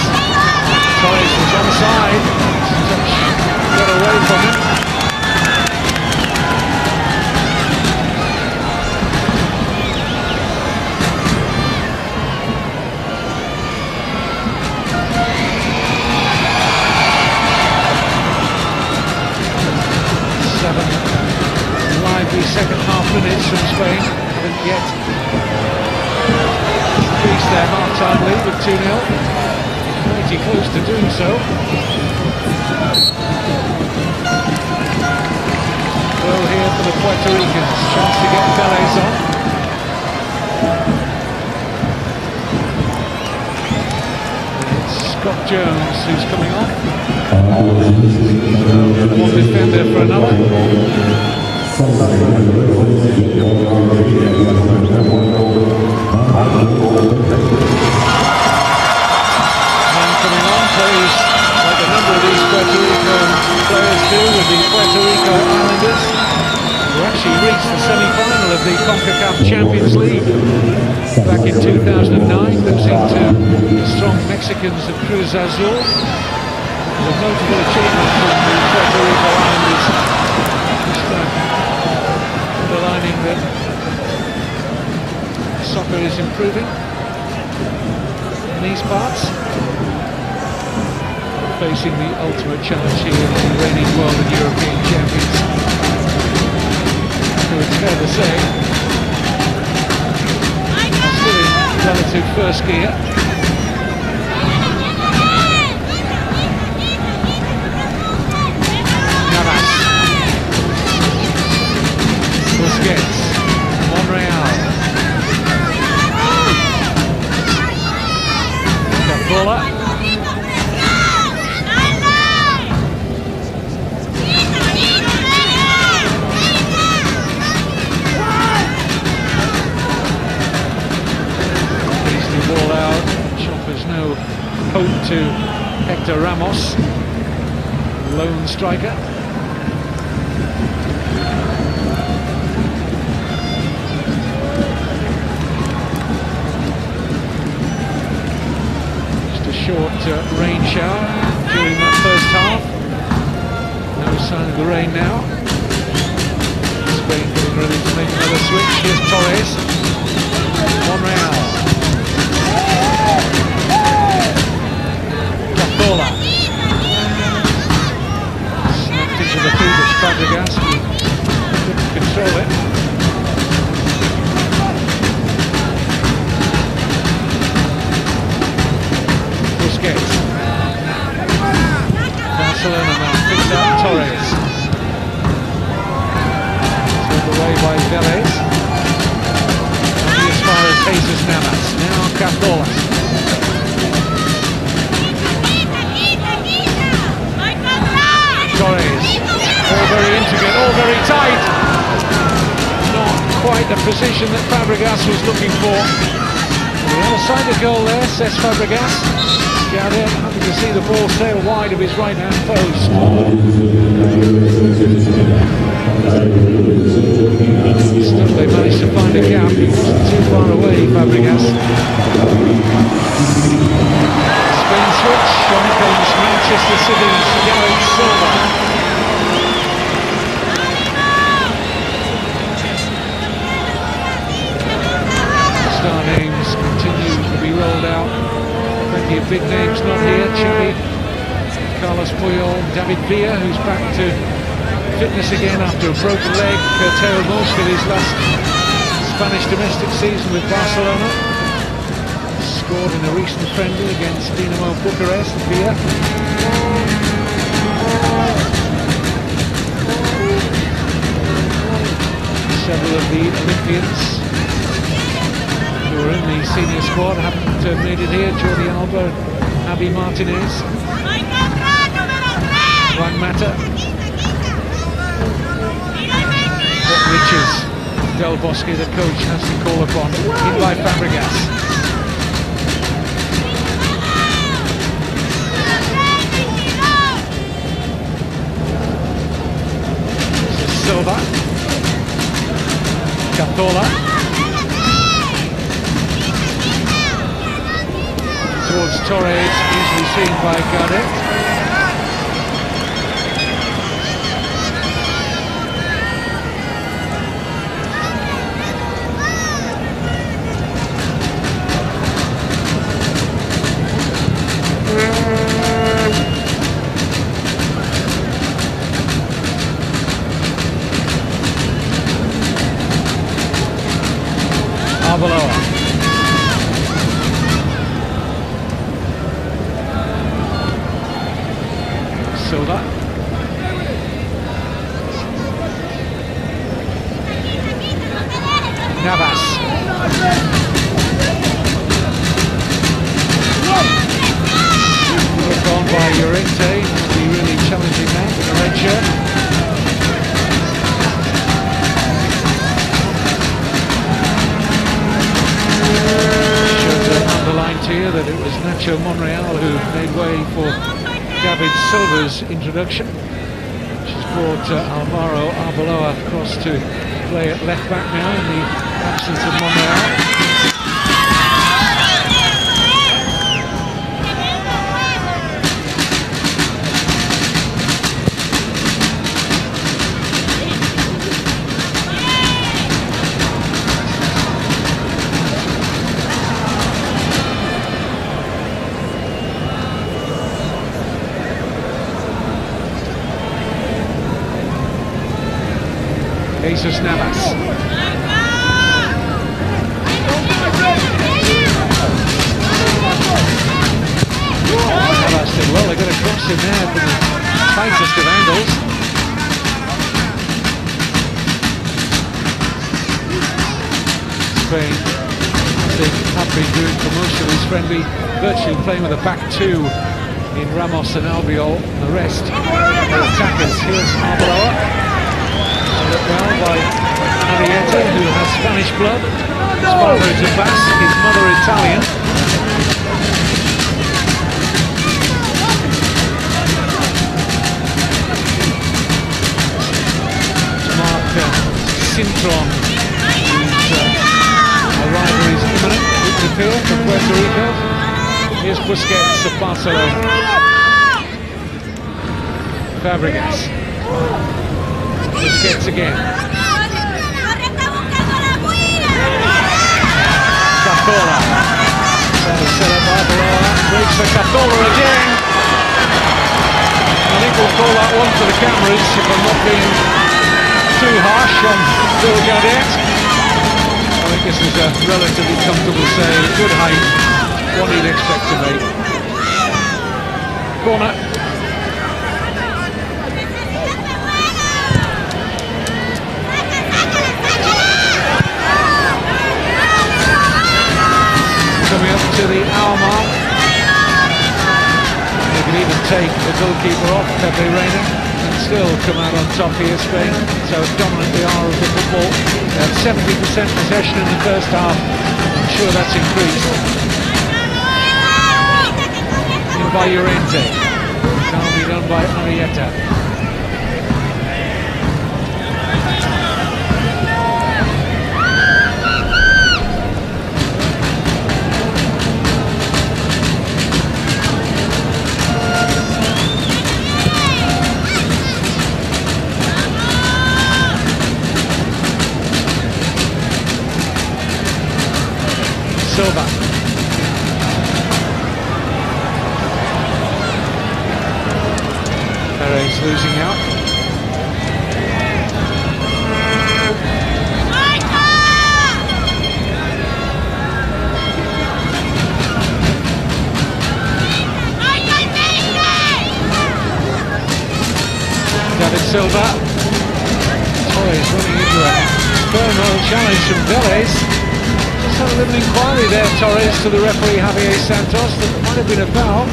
A: Torres was onside. Got away from him. Second half minutes from Spain haven't yet increased their half-time lead with 2-0. Pretty close to doing so. Well, here for the Puerto Ricans, chance to get Vélez on. It's Scott Jones who's coming on. One defender for another. Man coming on plays like a number of these Puerto Rico players do with the Puerto Rico Islanders, who actually reached the semi-final of the CONCACAF Champions League back in 2009, losing to the strong Mexicans of Cruz Azul. It was a notable achievement from the Puerto Rico Islanders. Underlining that soccer is improving in these parts, facing the ultimate challenge here of the reigning world and European champions, who it's fair to say are still in relative first gear. Busquets, Monreal, Cazorla, easily ball out. Offers no hope to Hector Ramos, lone striker. Short rain shower during that first half. No sign of the rain now. Spain getting ready to make another switch. Here's Torres. Monreal. Cazorla. Snapped into the feet of Fabregas. Couldn't control it. Barcelona now picks up Torres. Turned away by Vélez. Only as far as Jesus Navas. Now Cazorla. Torres. All very intricate, all very tight. Not quite the position that Fabregas was looking for. The other side of goal there, says Fabregas. Gathered, happy to see the ball sail wide of his right-hand post. Still they managed to find a gap. He wasn't too far away, Fabregas. Spain switch, on comes Manchester City's Gareth Silva. Plenty of big names not here. Xavi, Carlos Puyol, David Villa, who's back to fitness again after a broken leg, curtailed most of his last Spanish domestic season with Barcelona. Scored in a recent friendly against Dinamo Bucharest. Villa. Several of the Olympians who are in the senior squad haven't made it here. Jordi Alba, Javi Martinez, Juan Mata. What riches Del Bosque, the coach, has to call upon. In by Fabregas. This is Silva. Cazorla. Towards Torres, easily seen by Gardet. Silva. Navas. Look on by Llorente, the really challenging man with the red shirt. Should underline to you that it was Nacho Monreal who made way for David Silva's introduction, which has brought Alvaro Arbeloa across to play at left back now in the absence of Monreal. Jesus Navas. Navas did well, they got a cross in there from the tightest of angles. Spain, they have been doing for most of this friendly, virtually playing with a back two in Ramos and Albiol. The rest are attackers. Here's Arbeloa. Well by Arrieta, who has Spanish blood. His father is a Basque, his mother Italian. Mark Sintron, whose arrival is imminent, it would appear, from Puerto Rico. Here's Busquets of Barcelona. Fabregas. Busquets again. Cazorla. That is set up by Arbeloa. Breaks for Cazorla again. I think we'll call that one for the cameras if I'm not being too harsh on Bill Gardet. I think this is a relatively comfortable save. Good height. What he'd expect to make. Corner. Coming up to the hour mark. They can even take the goalkeeper off, Pepe Reina, and still come out on top here, Spain. So dominant they are of the football. They had 70% possession in the first half. I'm sure that's increased. In by Llorente. Calmly done by Arrieta. Silva. losing out. Silva. Torres running into a thermal challenge from Vélez. Just had a little inquiry there, Torres, to the referee Javier Santos, that might have been a foul.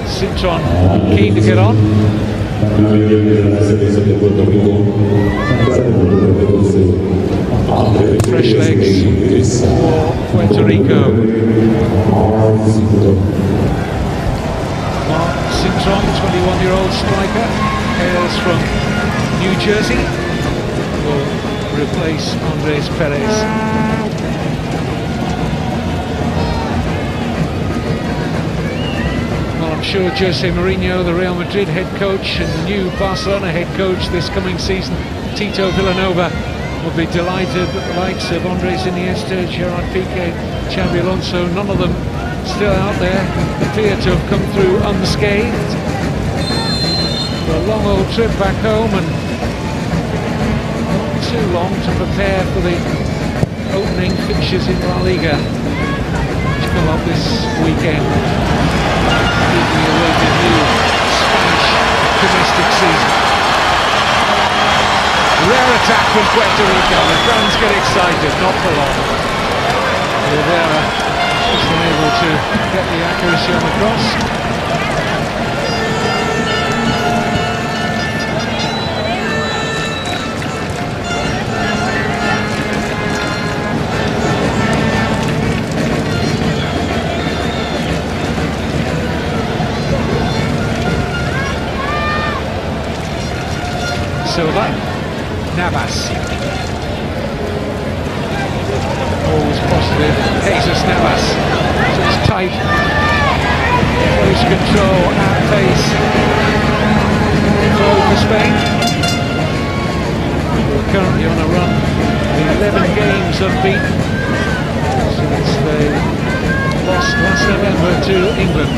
A: Cintron keen to get on. Fresh legs for Puerto Rico. Mark Cintron, 21-year-old striker, hails from New Jersey, will replace Andres Perez. Well, I'm sure Jose Mourinho, the Real Madrid head coach, and the new Barcelona head coach this coming season, Tito Villanova, will be delighted that the likes of Andres Iniesta, Gerard Piqué, Xabi Alonso, none of them still out there, appear to have come through unscathed. A long old trip back home, and not too long to prepare for the opening fixtures in La Liga, which come up this weekend. Eagerly awaited new Spanish domestic season. Rare attack from Puerto Rico. The fans get excited, not for long. Rivera is unable to get the accuracy on the cross. Silva, Navas, always positive, Jesus Navas, so it's tight, close control at pace, throw for Spain. We're currently on a run, 11 games unbeaten, since they lost last November to England.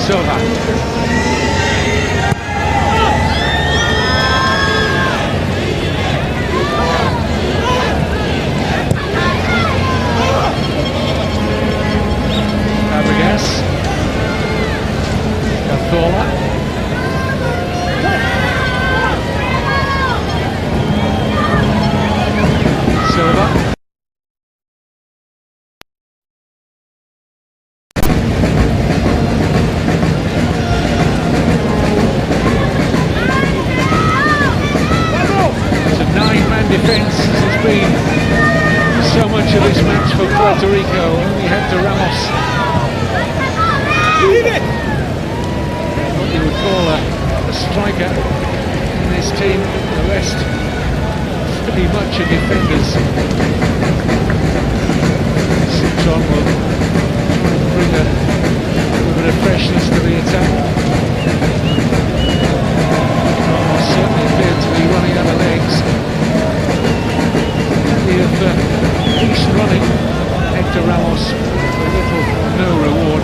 A: Silva. Fabregas. Cazorla. Silva. Defence has been so much of this match for Puerto Rico. Only Hector Ramos, what you would call a striker in this team. The rest pretty much are defenders. Cintron will bring a little bit of freshness to the attack. Ramos certainly appeared to be running out of legs. Of decent running, Hector Ramos for little or no reward.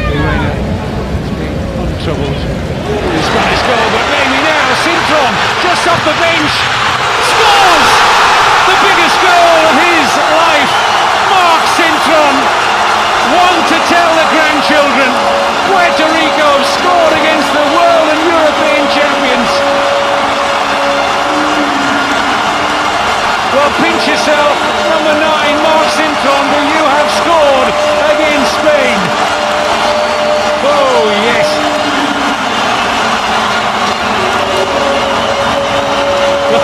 A: Reina has been untroubled with his Spanish goal, but maybe now Cintron, just off the bench, scores the biggest goal of his life. Mark Cintron, one to tell the grandchildren. Puerto Rico scored against the world and European champions. Well, pinch yourself, number 9, Mark Cintron, but you have scored against Spain. Oh, yes. The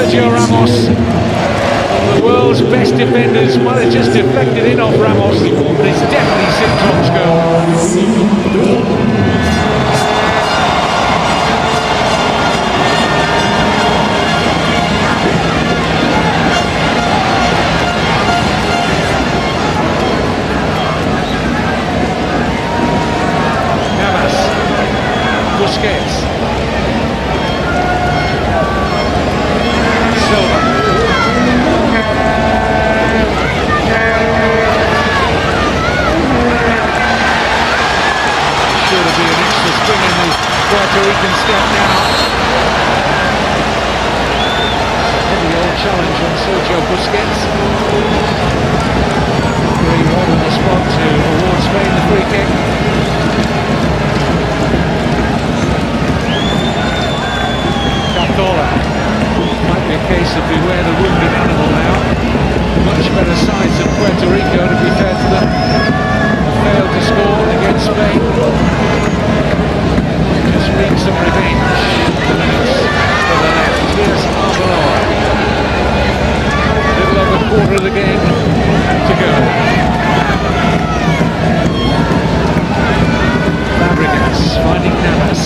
A: Sergio Ramos. One of the world's best defenders. Might have just deflected in off Ramos, but it's definitely Cintron's goal. Busquets. Silva. Sure to be an extra spring in the Puerto Rican step now. Heavy old challenge on Sergio Busquets. Very well on the spot to award Spain the free kick. Might be a case of beware the wounded animal now. Much better sides than Puerto Rico, to be fair to them. Failed to score against Spain. Just wreak some revenge. The minutes for the left. Here's Arbeloa. Little over a quarter of the game to go. Fabregas finding Navas.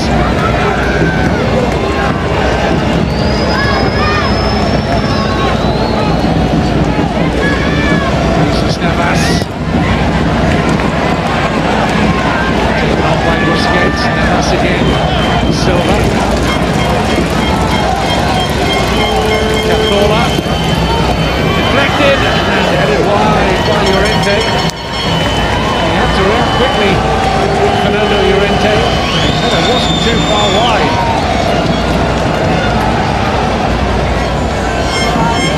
A: Navas. Taken on by Busquets. Navas again. Silva. Cazorla. Deflected and headed wide by Llorente. He had to react quickly. Fernando Llorente. But it wasn't too far wide.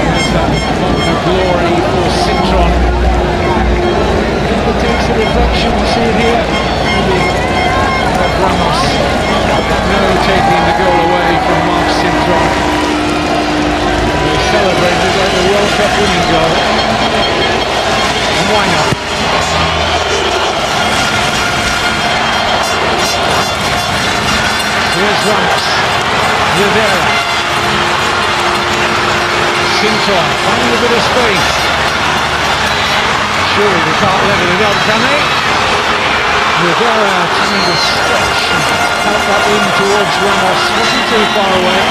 A: There's that moment of glory for Cintron. Takes a reflection, we see it here, of Ramos. No taking the goal away from Marc Cintron. They celebrated like the World Cup winning goal. And why not? Here's Ramos. Rivera. Cintron finding a bit of space. Surely they can't level it up, can they? Rivera trying to stretch and help that in towards Ramos. Wasn't too far away.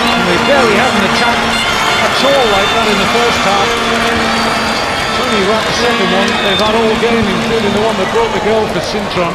A: And they barely haven't attacked at all like that in the first half. It's only right the second one they've had all game, including the one that brought the goal for Cintron.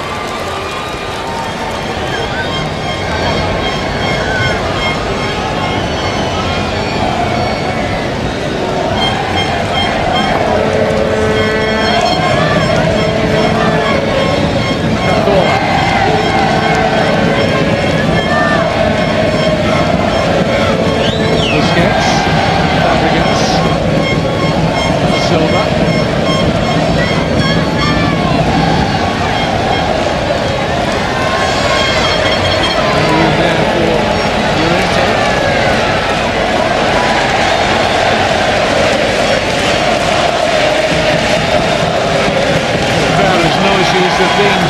A: Have been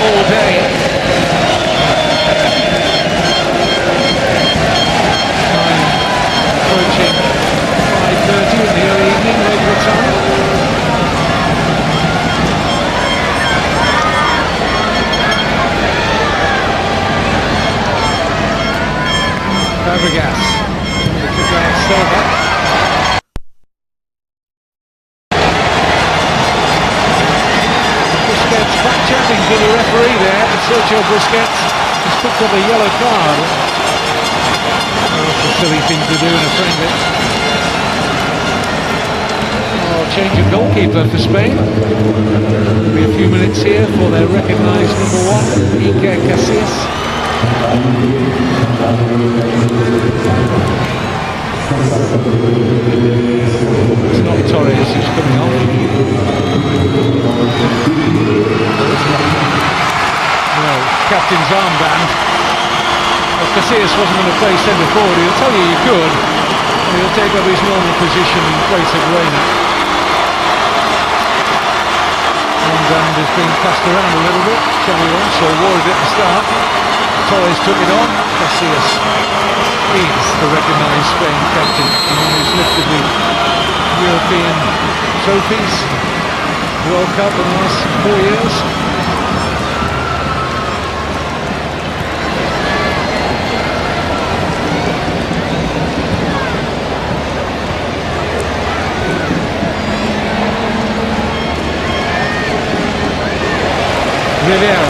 A: all day. Time approaching 5:30 in the early evening, local time. Fabregas. Kick out Silva. Chatting to the referee there, Sergio Busquets has picked up a yellow card. That's a silly thing to do in a friendly. Oh, change of goalkeeper for Spain. There'll be a few minutes here for their recognised number one, Iker Casillas. It's not Torres who's coming off. No, captain's armband. Well, Casillas wasn't going to play centre forward. He'll tell you could. He'll take up his normal position in place of Reina. Armband has been passed around a little bit. Xavi Alonso wore it at the start. Torres took it on. Casillas is the recognised Spain captain, the one who's lifted the European trophies, World Cup in the last 4 years. Rivera.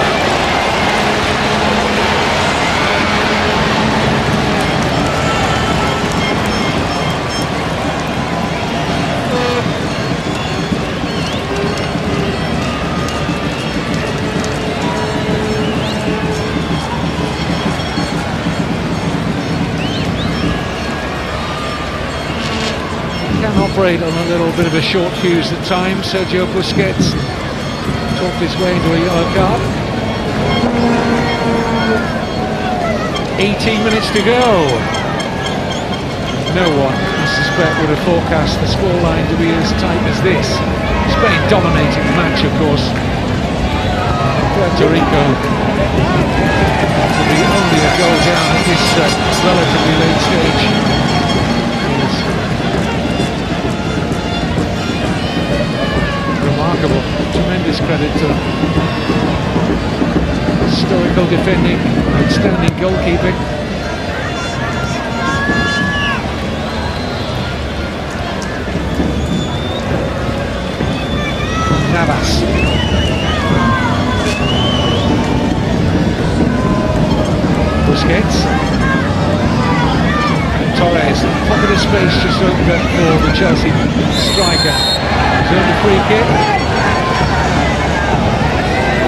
A: Can operate on a little bit of a short fuse at times. Sergio Busquets talked his way into a yellow card. 18 minutes to go. No one, I suspect, would have forecast the scoreline to be as tight as this. Spain dominating the match, of course. Puerto Rico will be only a goal down at this relatively late stage. Remarkable, tremendous credit to them. Historical defending, outstanding goalkeeping. Navas. Busquets. Torres, pocket of space just opened up for the Chelsea striker. He's earned a free kick.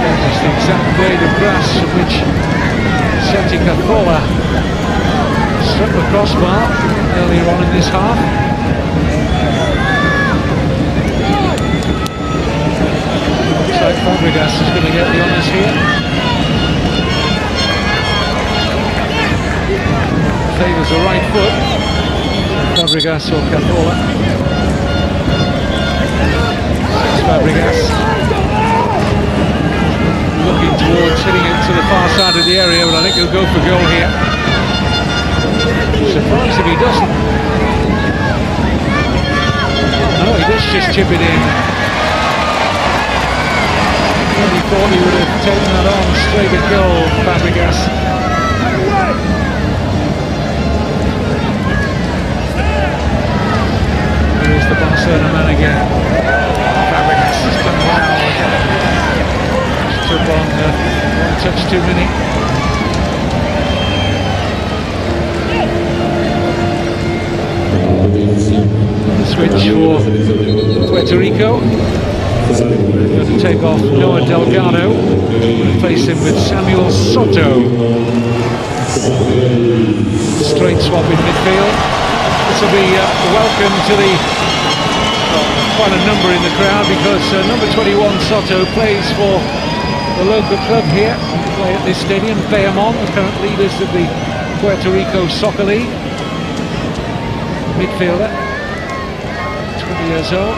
A: That's the exact blade of grass from which Santi Cazorla struck the crossbar earlier on in this half. Looks like Fabregas is going to get the honours here. Favours the right foot. Fabregas or Cazorla. Fabregas looking towards hitting it to the far side of the area, but I think he'll go for goal here. Surprised if he doesn't. No, he does just chip it in. He thought he would have taken that on straight at goal, Fabregas. Here's the Barcelona man again. Fabregas has come around. Took on one touch too many. The switch for Puerto Rico. Going to take off Noah Delgado, replace him with Samuel Soto. Straight swap in midfield. This will be welcome to the quite a number in the crowd, because number 21 Soto plays for the local club here. Play at this stadium, Bayamon, the current leaders of the Puerto Rico Soccer League. Midfielder, 20 years old.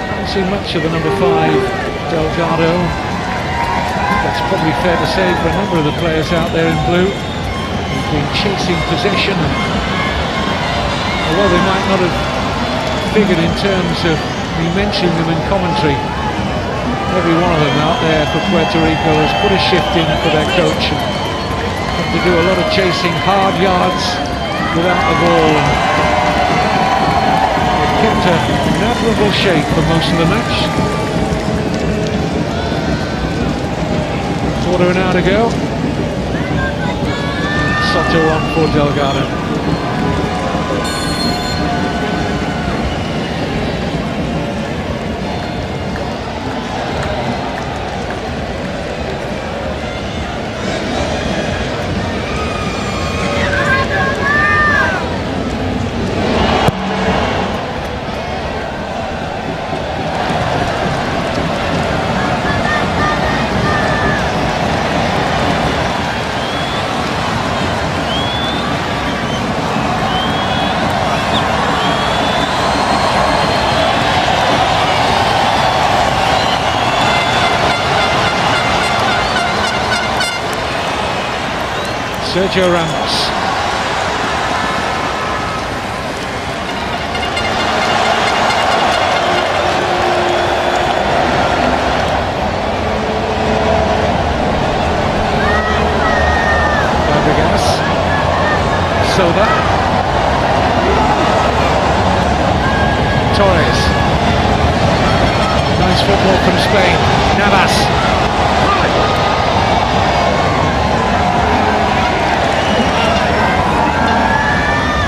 A: Haven't seen much of the number 5 Delgado. That's probably fair to say for a number of the players out there in blue. They've been chasing possession, and although they might not have figured in terms of me mentioning them in commentary, every one of them out there for Puerto Rico has put a shift in for their coach and had to do a lot of chasing, hard yards without the ball, and they've kept an admirable shape for most of the match. Quarter of an hour to go. Soto on for Delgado. Sergio Ramos. Silva. Torres. Nice football from Spain. Navas.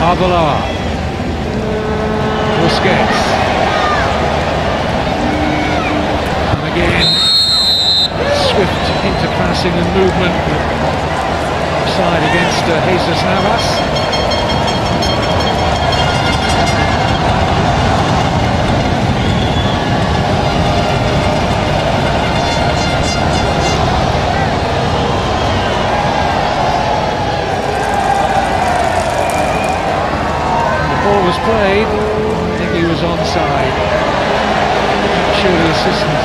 A: Arbeloa. Busquets. And again, swift interpassing and movement. Offside against Jesus Navas. Was played, I think he was onside. I'm sure the assistant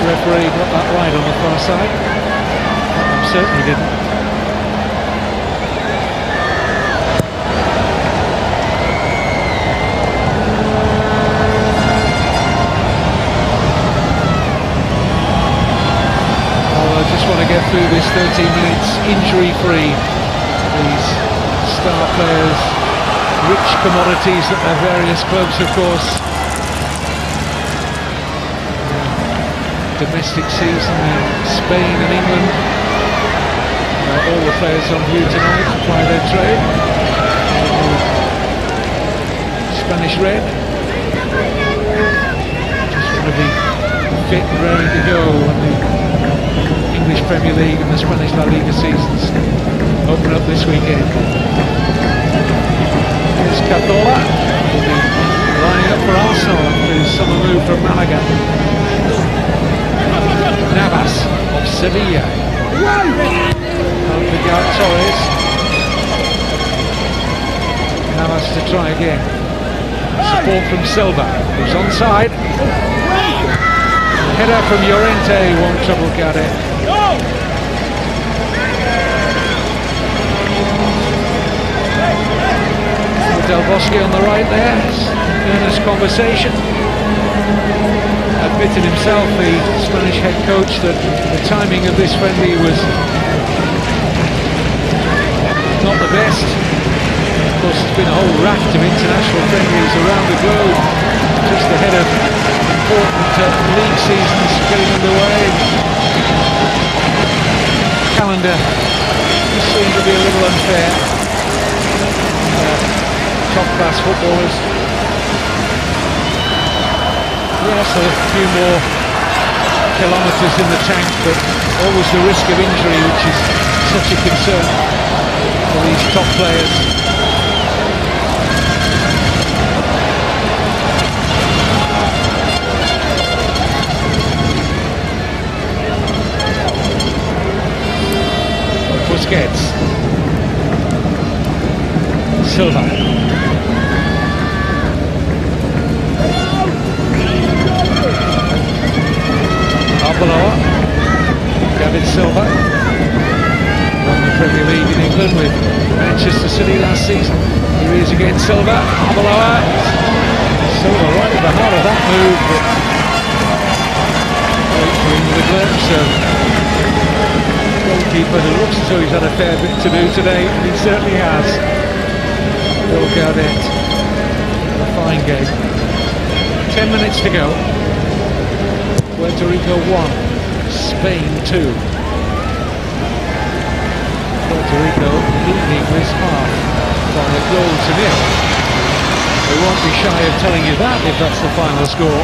A: referee got that right on the far side. I certainly didn't. Well, I just want to get through this 13 minutes injury-free. These star players, rich commodities at their various clubs, of course. Domestic season in Spain and England. All the players on view tonight to ply their trade. Spanish red. Just want to be fit and ready to go when the English Premier League and the Spanish La Liga seasons open up this weekend. Cazorla will be lining up for Arsenal after his summer move from Malaga. Navas of Sevilla. Can't pick out Torres. Navas to try again. Support from Silva, who's onside. Header from Llorente won't trouble Gade. Del Bosque on the right there, earnest conversation. Admitted himself, the Spanish head coach, that the timing of this friendly was not the best. Of course, there's been a whole raft of international friendlies around the globe, just ahead of important league seasons getting underway. Calendar seems to be a little unfair. Top-class footballers. Yes, a few more kilometres in the tank, but always the risk of injury, which is such a concern for these top players. Busquets. Silva. Arbeloa, David Silva, won the Premier League in England with Manchester City last season. Here he is again, Silva, Arbeloa. Silva right at the heart of that move, but waiting with a glimpse of goalkeeper who looks as though he's had a fair bit to do today, and he certainly has. Bill Gaudet, a fine game. 10 minutes to go. Puerto Rico 1, Spain 2. Puerto Rico leading this half by a goal to nil. They won't be shy of telling you that if that's the final score.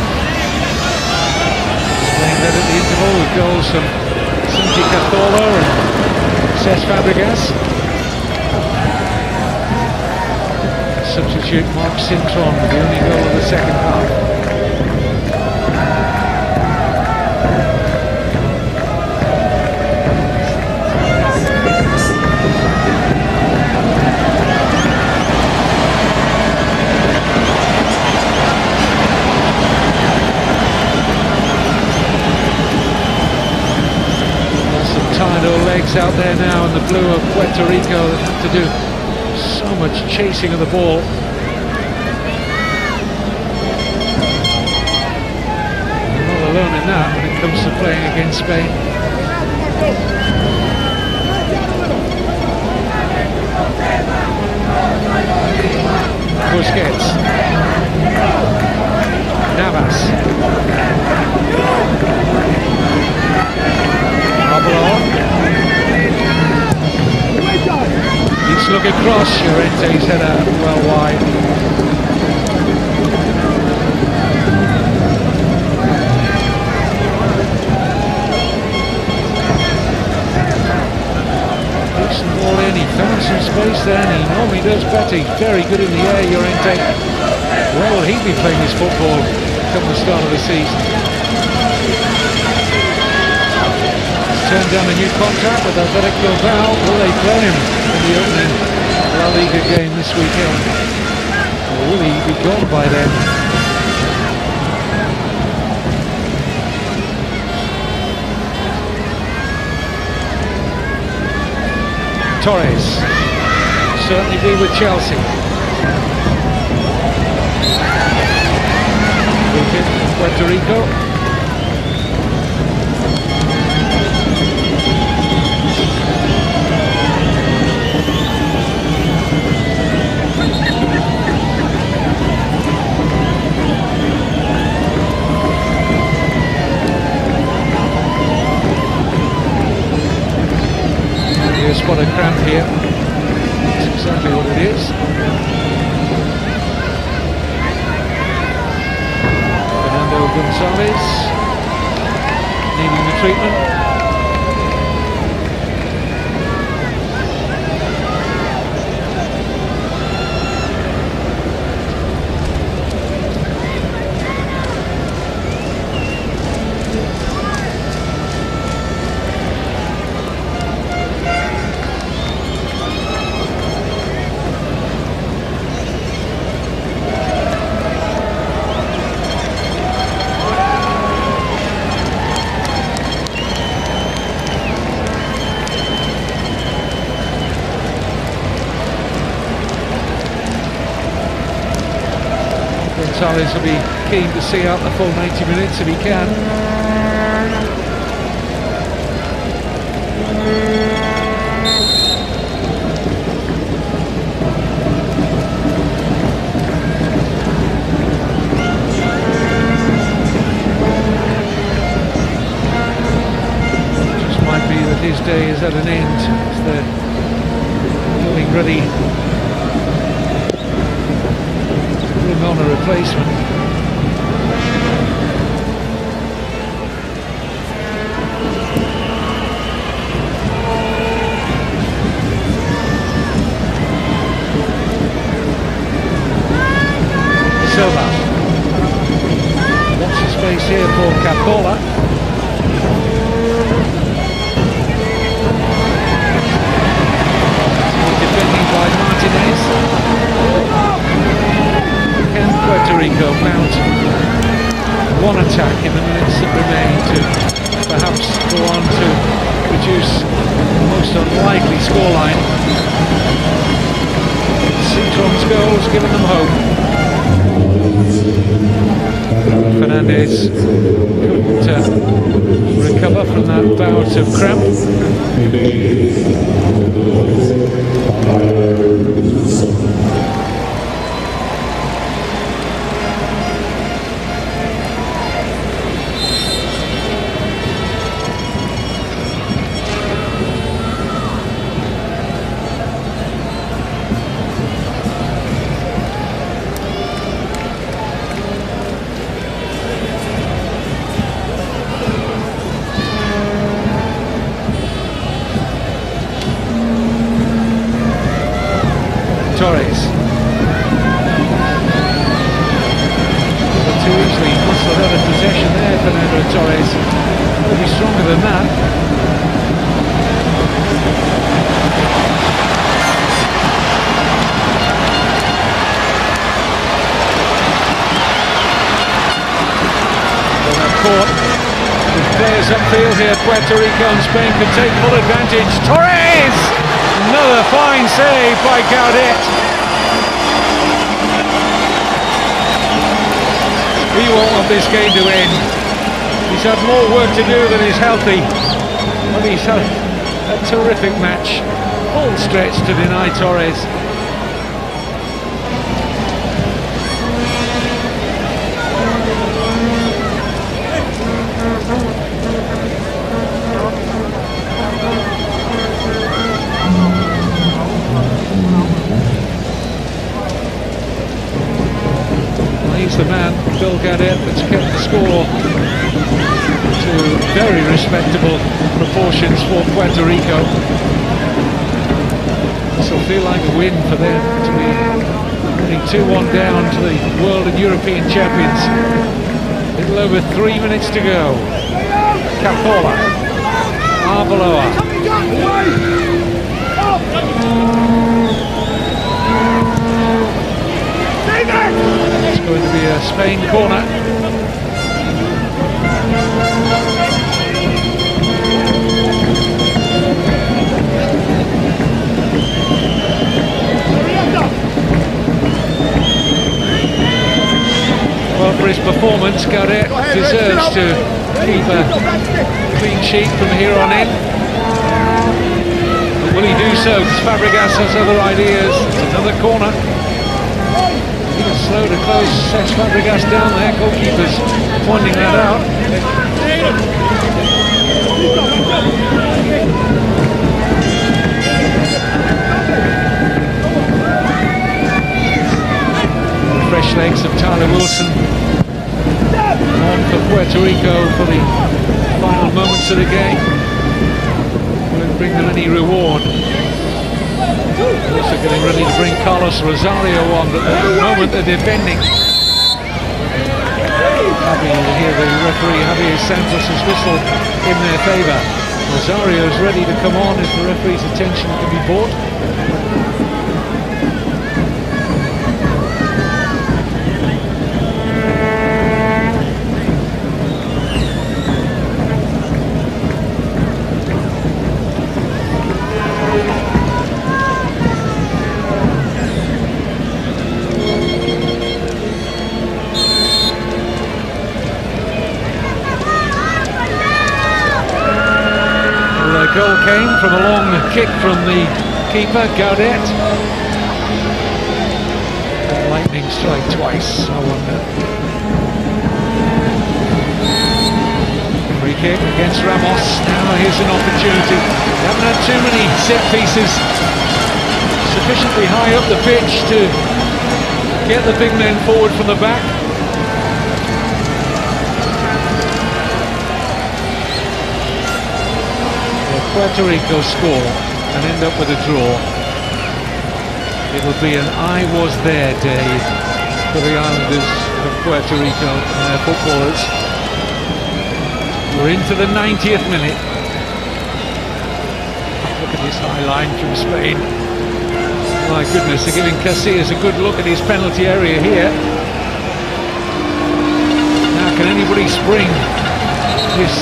A: Spain led at the interval with goals from Santi Cazorla and Cesc Fabregas. Substitute Mark Cintron with the only goal of the second half. out there now in the blue of Puerto Rico that have to do so much chasing of the ball. They're not alone in that when it comes to playing against Spain. Busquets, Navas, Each look across, Llorente's header well wide. Puts the ball in, he found some space there and he normally does better. He's very good in the air, Llorente. Where will he be playing his football come the start of the season? Turned down a new contract with Athletic Bilbao. Will they play him in the opening La Liga game this weekend? Or will he be gone by then? Torres certainly be with Chelsea. Wicket in Puerto Rico. Spot a cramp here. That's exactly what it is. Fernando Gonzalez needing the treatment. Gonzalez will be keen to see out the full 90 minutes if he can. Just might be that his day is at an end as they're getting ready on a replacement. Silva. Watch the space here for Capola. Defending by Martinez. Can Puerto Rico mount one attack in the minutes that remain to perhaps go on to produce the most unlikely scoreline? Citron's goals giving them hope. Fernandez couldn't recover from that bout of cramp. Torres. But too easily muscled out of possession there, Fernando Torres. Will be stronger than that. Well, that caught with players upfield here. Puerto Rico and Spain can take full advantage. Torres! Another fine save by Gaudet. He won't want this game to end. He's had more work to do than is healthy. But he's had a terrific match. Full stretch to deny Torres. He's the man, Bill Gaudet, that's kept the score to very respectable proportions for Puerto Rico. This will feel like a win for them to be getting 2-1 down to the world and European champions. A little over 3 minutes to go. Capola, Arbeloa. It's going to be a Spain corner. Well, for his performance, Gaudet deserves to keep a clean sheet from here on in. But will he do so? Because Fabregas has other ideas. It's another corner. Slow to close, sets Fabregas down there. Goalkeeper's pointing that out. The fresh legs of Tyler Wilson on for Puerto Rico for the final moments of the game. Won't bring them any reward. Also getting ready to bring Carlos Rosario on, but at the moment they're defending. Happy to hear the referee Javier Santos' whistle in their favour. Rosario's ready to come on if the referee's attention can be bought. Goal came from a long kick from the keeper, Gaudet. Lightning strike twice, I wonder. Free kick against Ramos. Now here's an opportunity. They haven't had too many set pieces sufficiently high up the pitch to get the big men forward from the back. Puerto Rico score and end up with a draw. It'll be an I was there day for the Islanders of Puerto Rico and their footballers. We're into the 90th minute. Look at this high line from Spain. My goodness, they're giving Casillas a good look at his penalty area here. Now can anybody spring this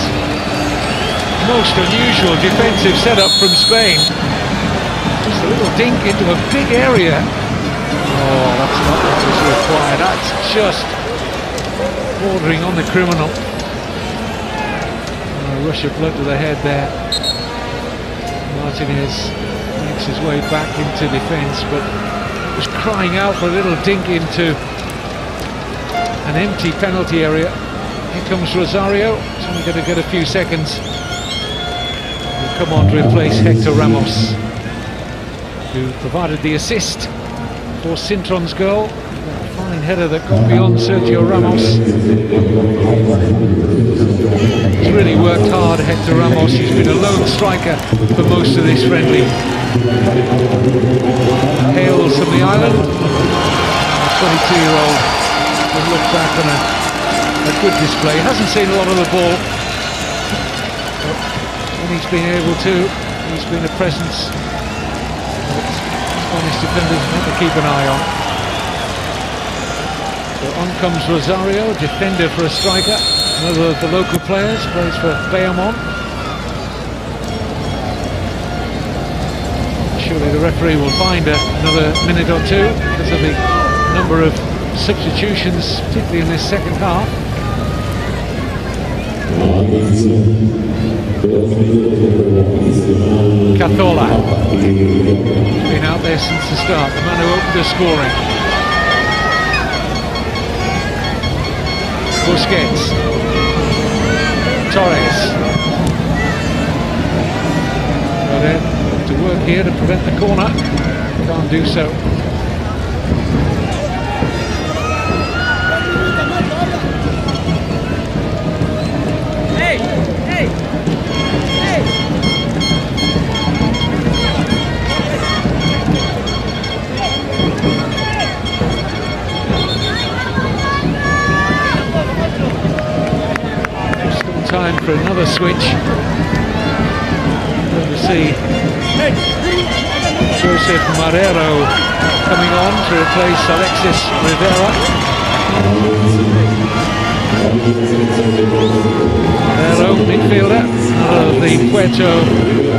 A: most unusual defensive setup from Spain? Just a little dink into a big area. Oh, that's not what was required. That's just bordering on the criminal. A rush of blood to the head there. Martinez makes his way back into defence, but was crying out for a little dink into an empty penalty area. Here comes Rosario. He's only going to get a few seconds. Come on to replace Hector Ramos, who provided the assist for Cintron's goal. That fine header that got beyond Sergio Ramos. He's really worked hard, Hector Ramos. He's been a lone striker for most of this friendly. Hails from the island. A 22-year-old will look back on a good display. Hasn't seen a lot of the ball. He's been able to, he's been a presence that Spanish defenders want to keep an eye on. So on comes Rosario, defender for a striker. Another of the local players plays for Bayamon. Surely the referee will find another minute or two because of the number of substitutions, particularly in this second half. Cazorla has been out there since the start, the man who opened the scoring. Busquets, Torres. To work here to prevent the corner, can't do so.
B: Hey, hey, hey.
A: Still time for another switch. Going to see Joseph Marrero coming on to replace Alexis Rivera. Marrero, midfielder of the Puerto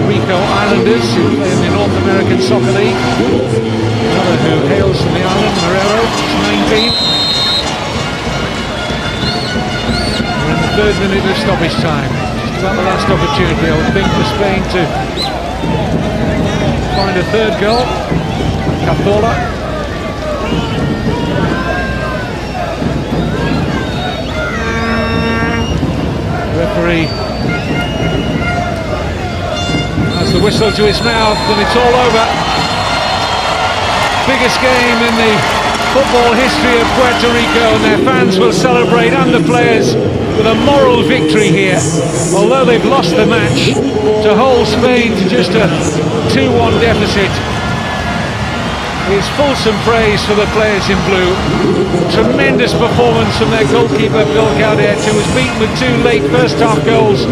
A: Rico Islanders who play in the North American Soccer League. Another who hails from the island, Marrero, 19. We're in the third minute of stoppage time. Just about the last opportunity, I would think, for Spain to find a third goal. Cazorla. Referee has the whistle to his mouth and it's all over. Biggest game in the football history of Puerto Rico, and their fans will celebrate, and the players, with a moral victory here. Although they've lost the match, to hold Spain to just a 2-1 deficit is fulsome praise for the players in blue. Tremendous performance from their goalkeeper Bill Gaudet, who was beaten with two late first half goals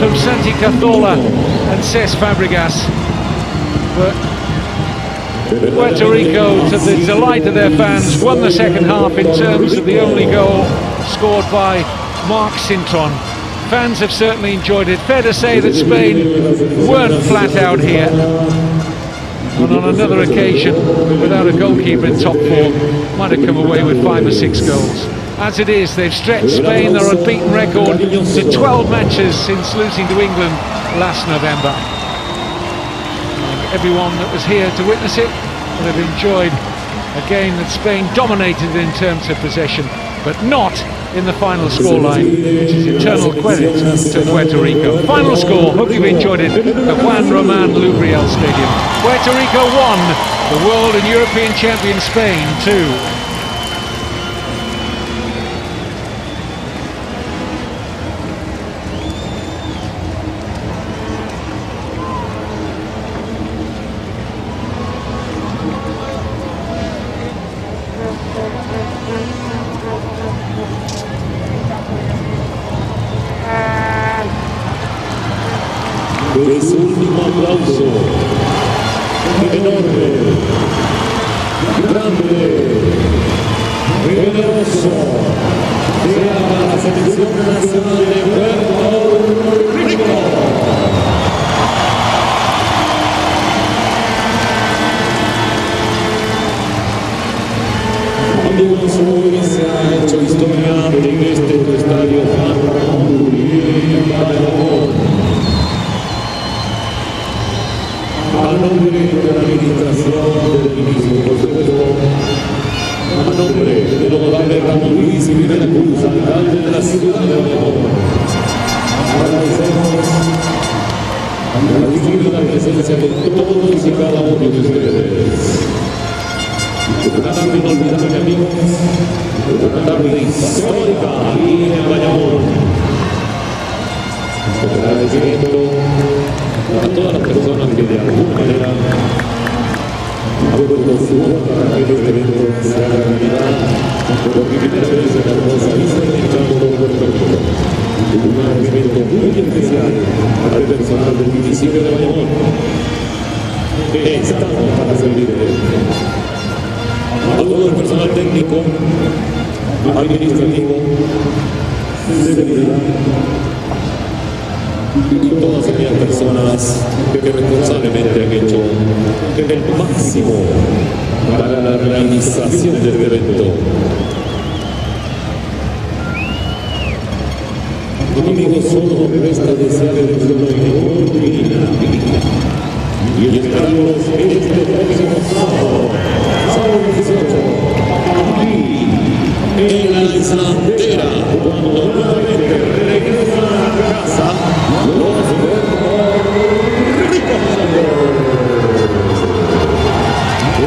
A: from Santi Cazorla and Cesc Fabregas. But Puerto Rico, to the delight of their fans, won the second half in terms of the only goal scored by Marc Cintron. Fans have certainly enjoyed it. Fair to say that Spain weren't flat out here. And on another occasion, without a goalkeeper in top form, might have come away with 5 or 6 goals. As it is, they've stretched Spain, their unbeaten record, to 12 matches since losing to England last November. Everyone that was here to witness it would have enjoyed a game that Spain dominated in terms of possession, but not in the final scoreline, which is eternal credit to Puerto Rico. Final score, hope you've enjoyed it, the Juan Román Lubriel Stadium. Puerto Rico 1, the world and European champion Spain 2.
C: De su último aplauso, enorme, grande, generoso, sea la selección nacional de Puerto Rico. Amigos, hoy se ha hecho historia en este estadio a nombre de la administración del ministro, por supuesto, a nombre del honorable Ramón Luis y Miguel Cruz, alcalde de la ciudad de Bayamón, agradecemos la distinguida presencia de todos y cada uno de ustedes. Una tarde inolvidable, amigos, una tarde histórica aquí en Bayamón. Agradecimiento a todas las personas que de alguna manera han puesto su voz para que este evento se haga realidad por primera vez en la hermosa isla del campo de Puerto Rico. Un agradecimiento muy especial al personal del municipio de Bayamón. Estamos para servirles. A todo el personal técnico, administrativo, seguridad y todas aquellas personas que responsablemente han hecho el máximo para la realización de este evento. Amigos, solo me resta desearles lo mejor de vida y esperamos este próximo sábado 18, aquí en la Islandera, cuando nuevamente regresan a casa los Puerto Rico.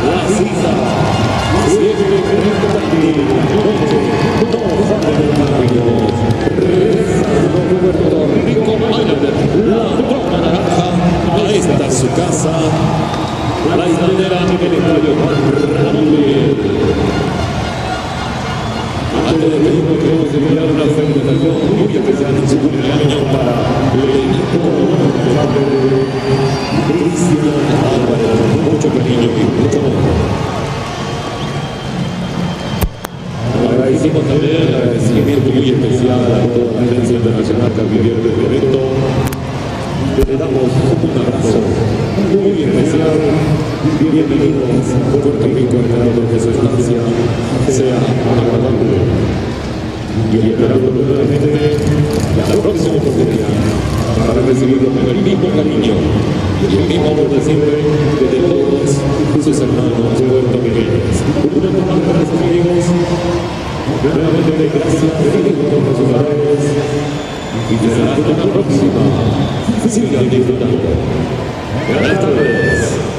C: La cita siempre presente, no falten amigos. Regresando a Puerto Rico, la tropa naranja, a esta su casa, la Islandera en el estadio antes de pedirnos queremos enviar una felicitación muy especial en su cumpleaños para el equipo de parte de Cristian Álvarez, mucho cariño y mucho amor. Agradecemos también el agradecimiento muy especial a toda la agencia internacional que vivió este evento. Le damos un abrazo muy especial. Bienvenidos a Puerto Rico, esperando que su estancia sea agradable. Y esperando nuevamente la próxima oportunidad para recibirlo con el mismo cariño y el mismo amor de siempre de todos sus hermanos puertorriqueños. Una vez más, gracias amigos. Nuevamente gracias por sus valores y será hasta la próxima. Sigan disfrutando. Buenas tardes.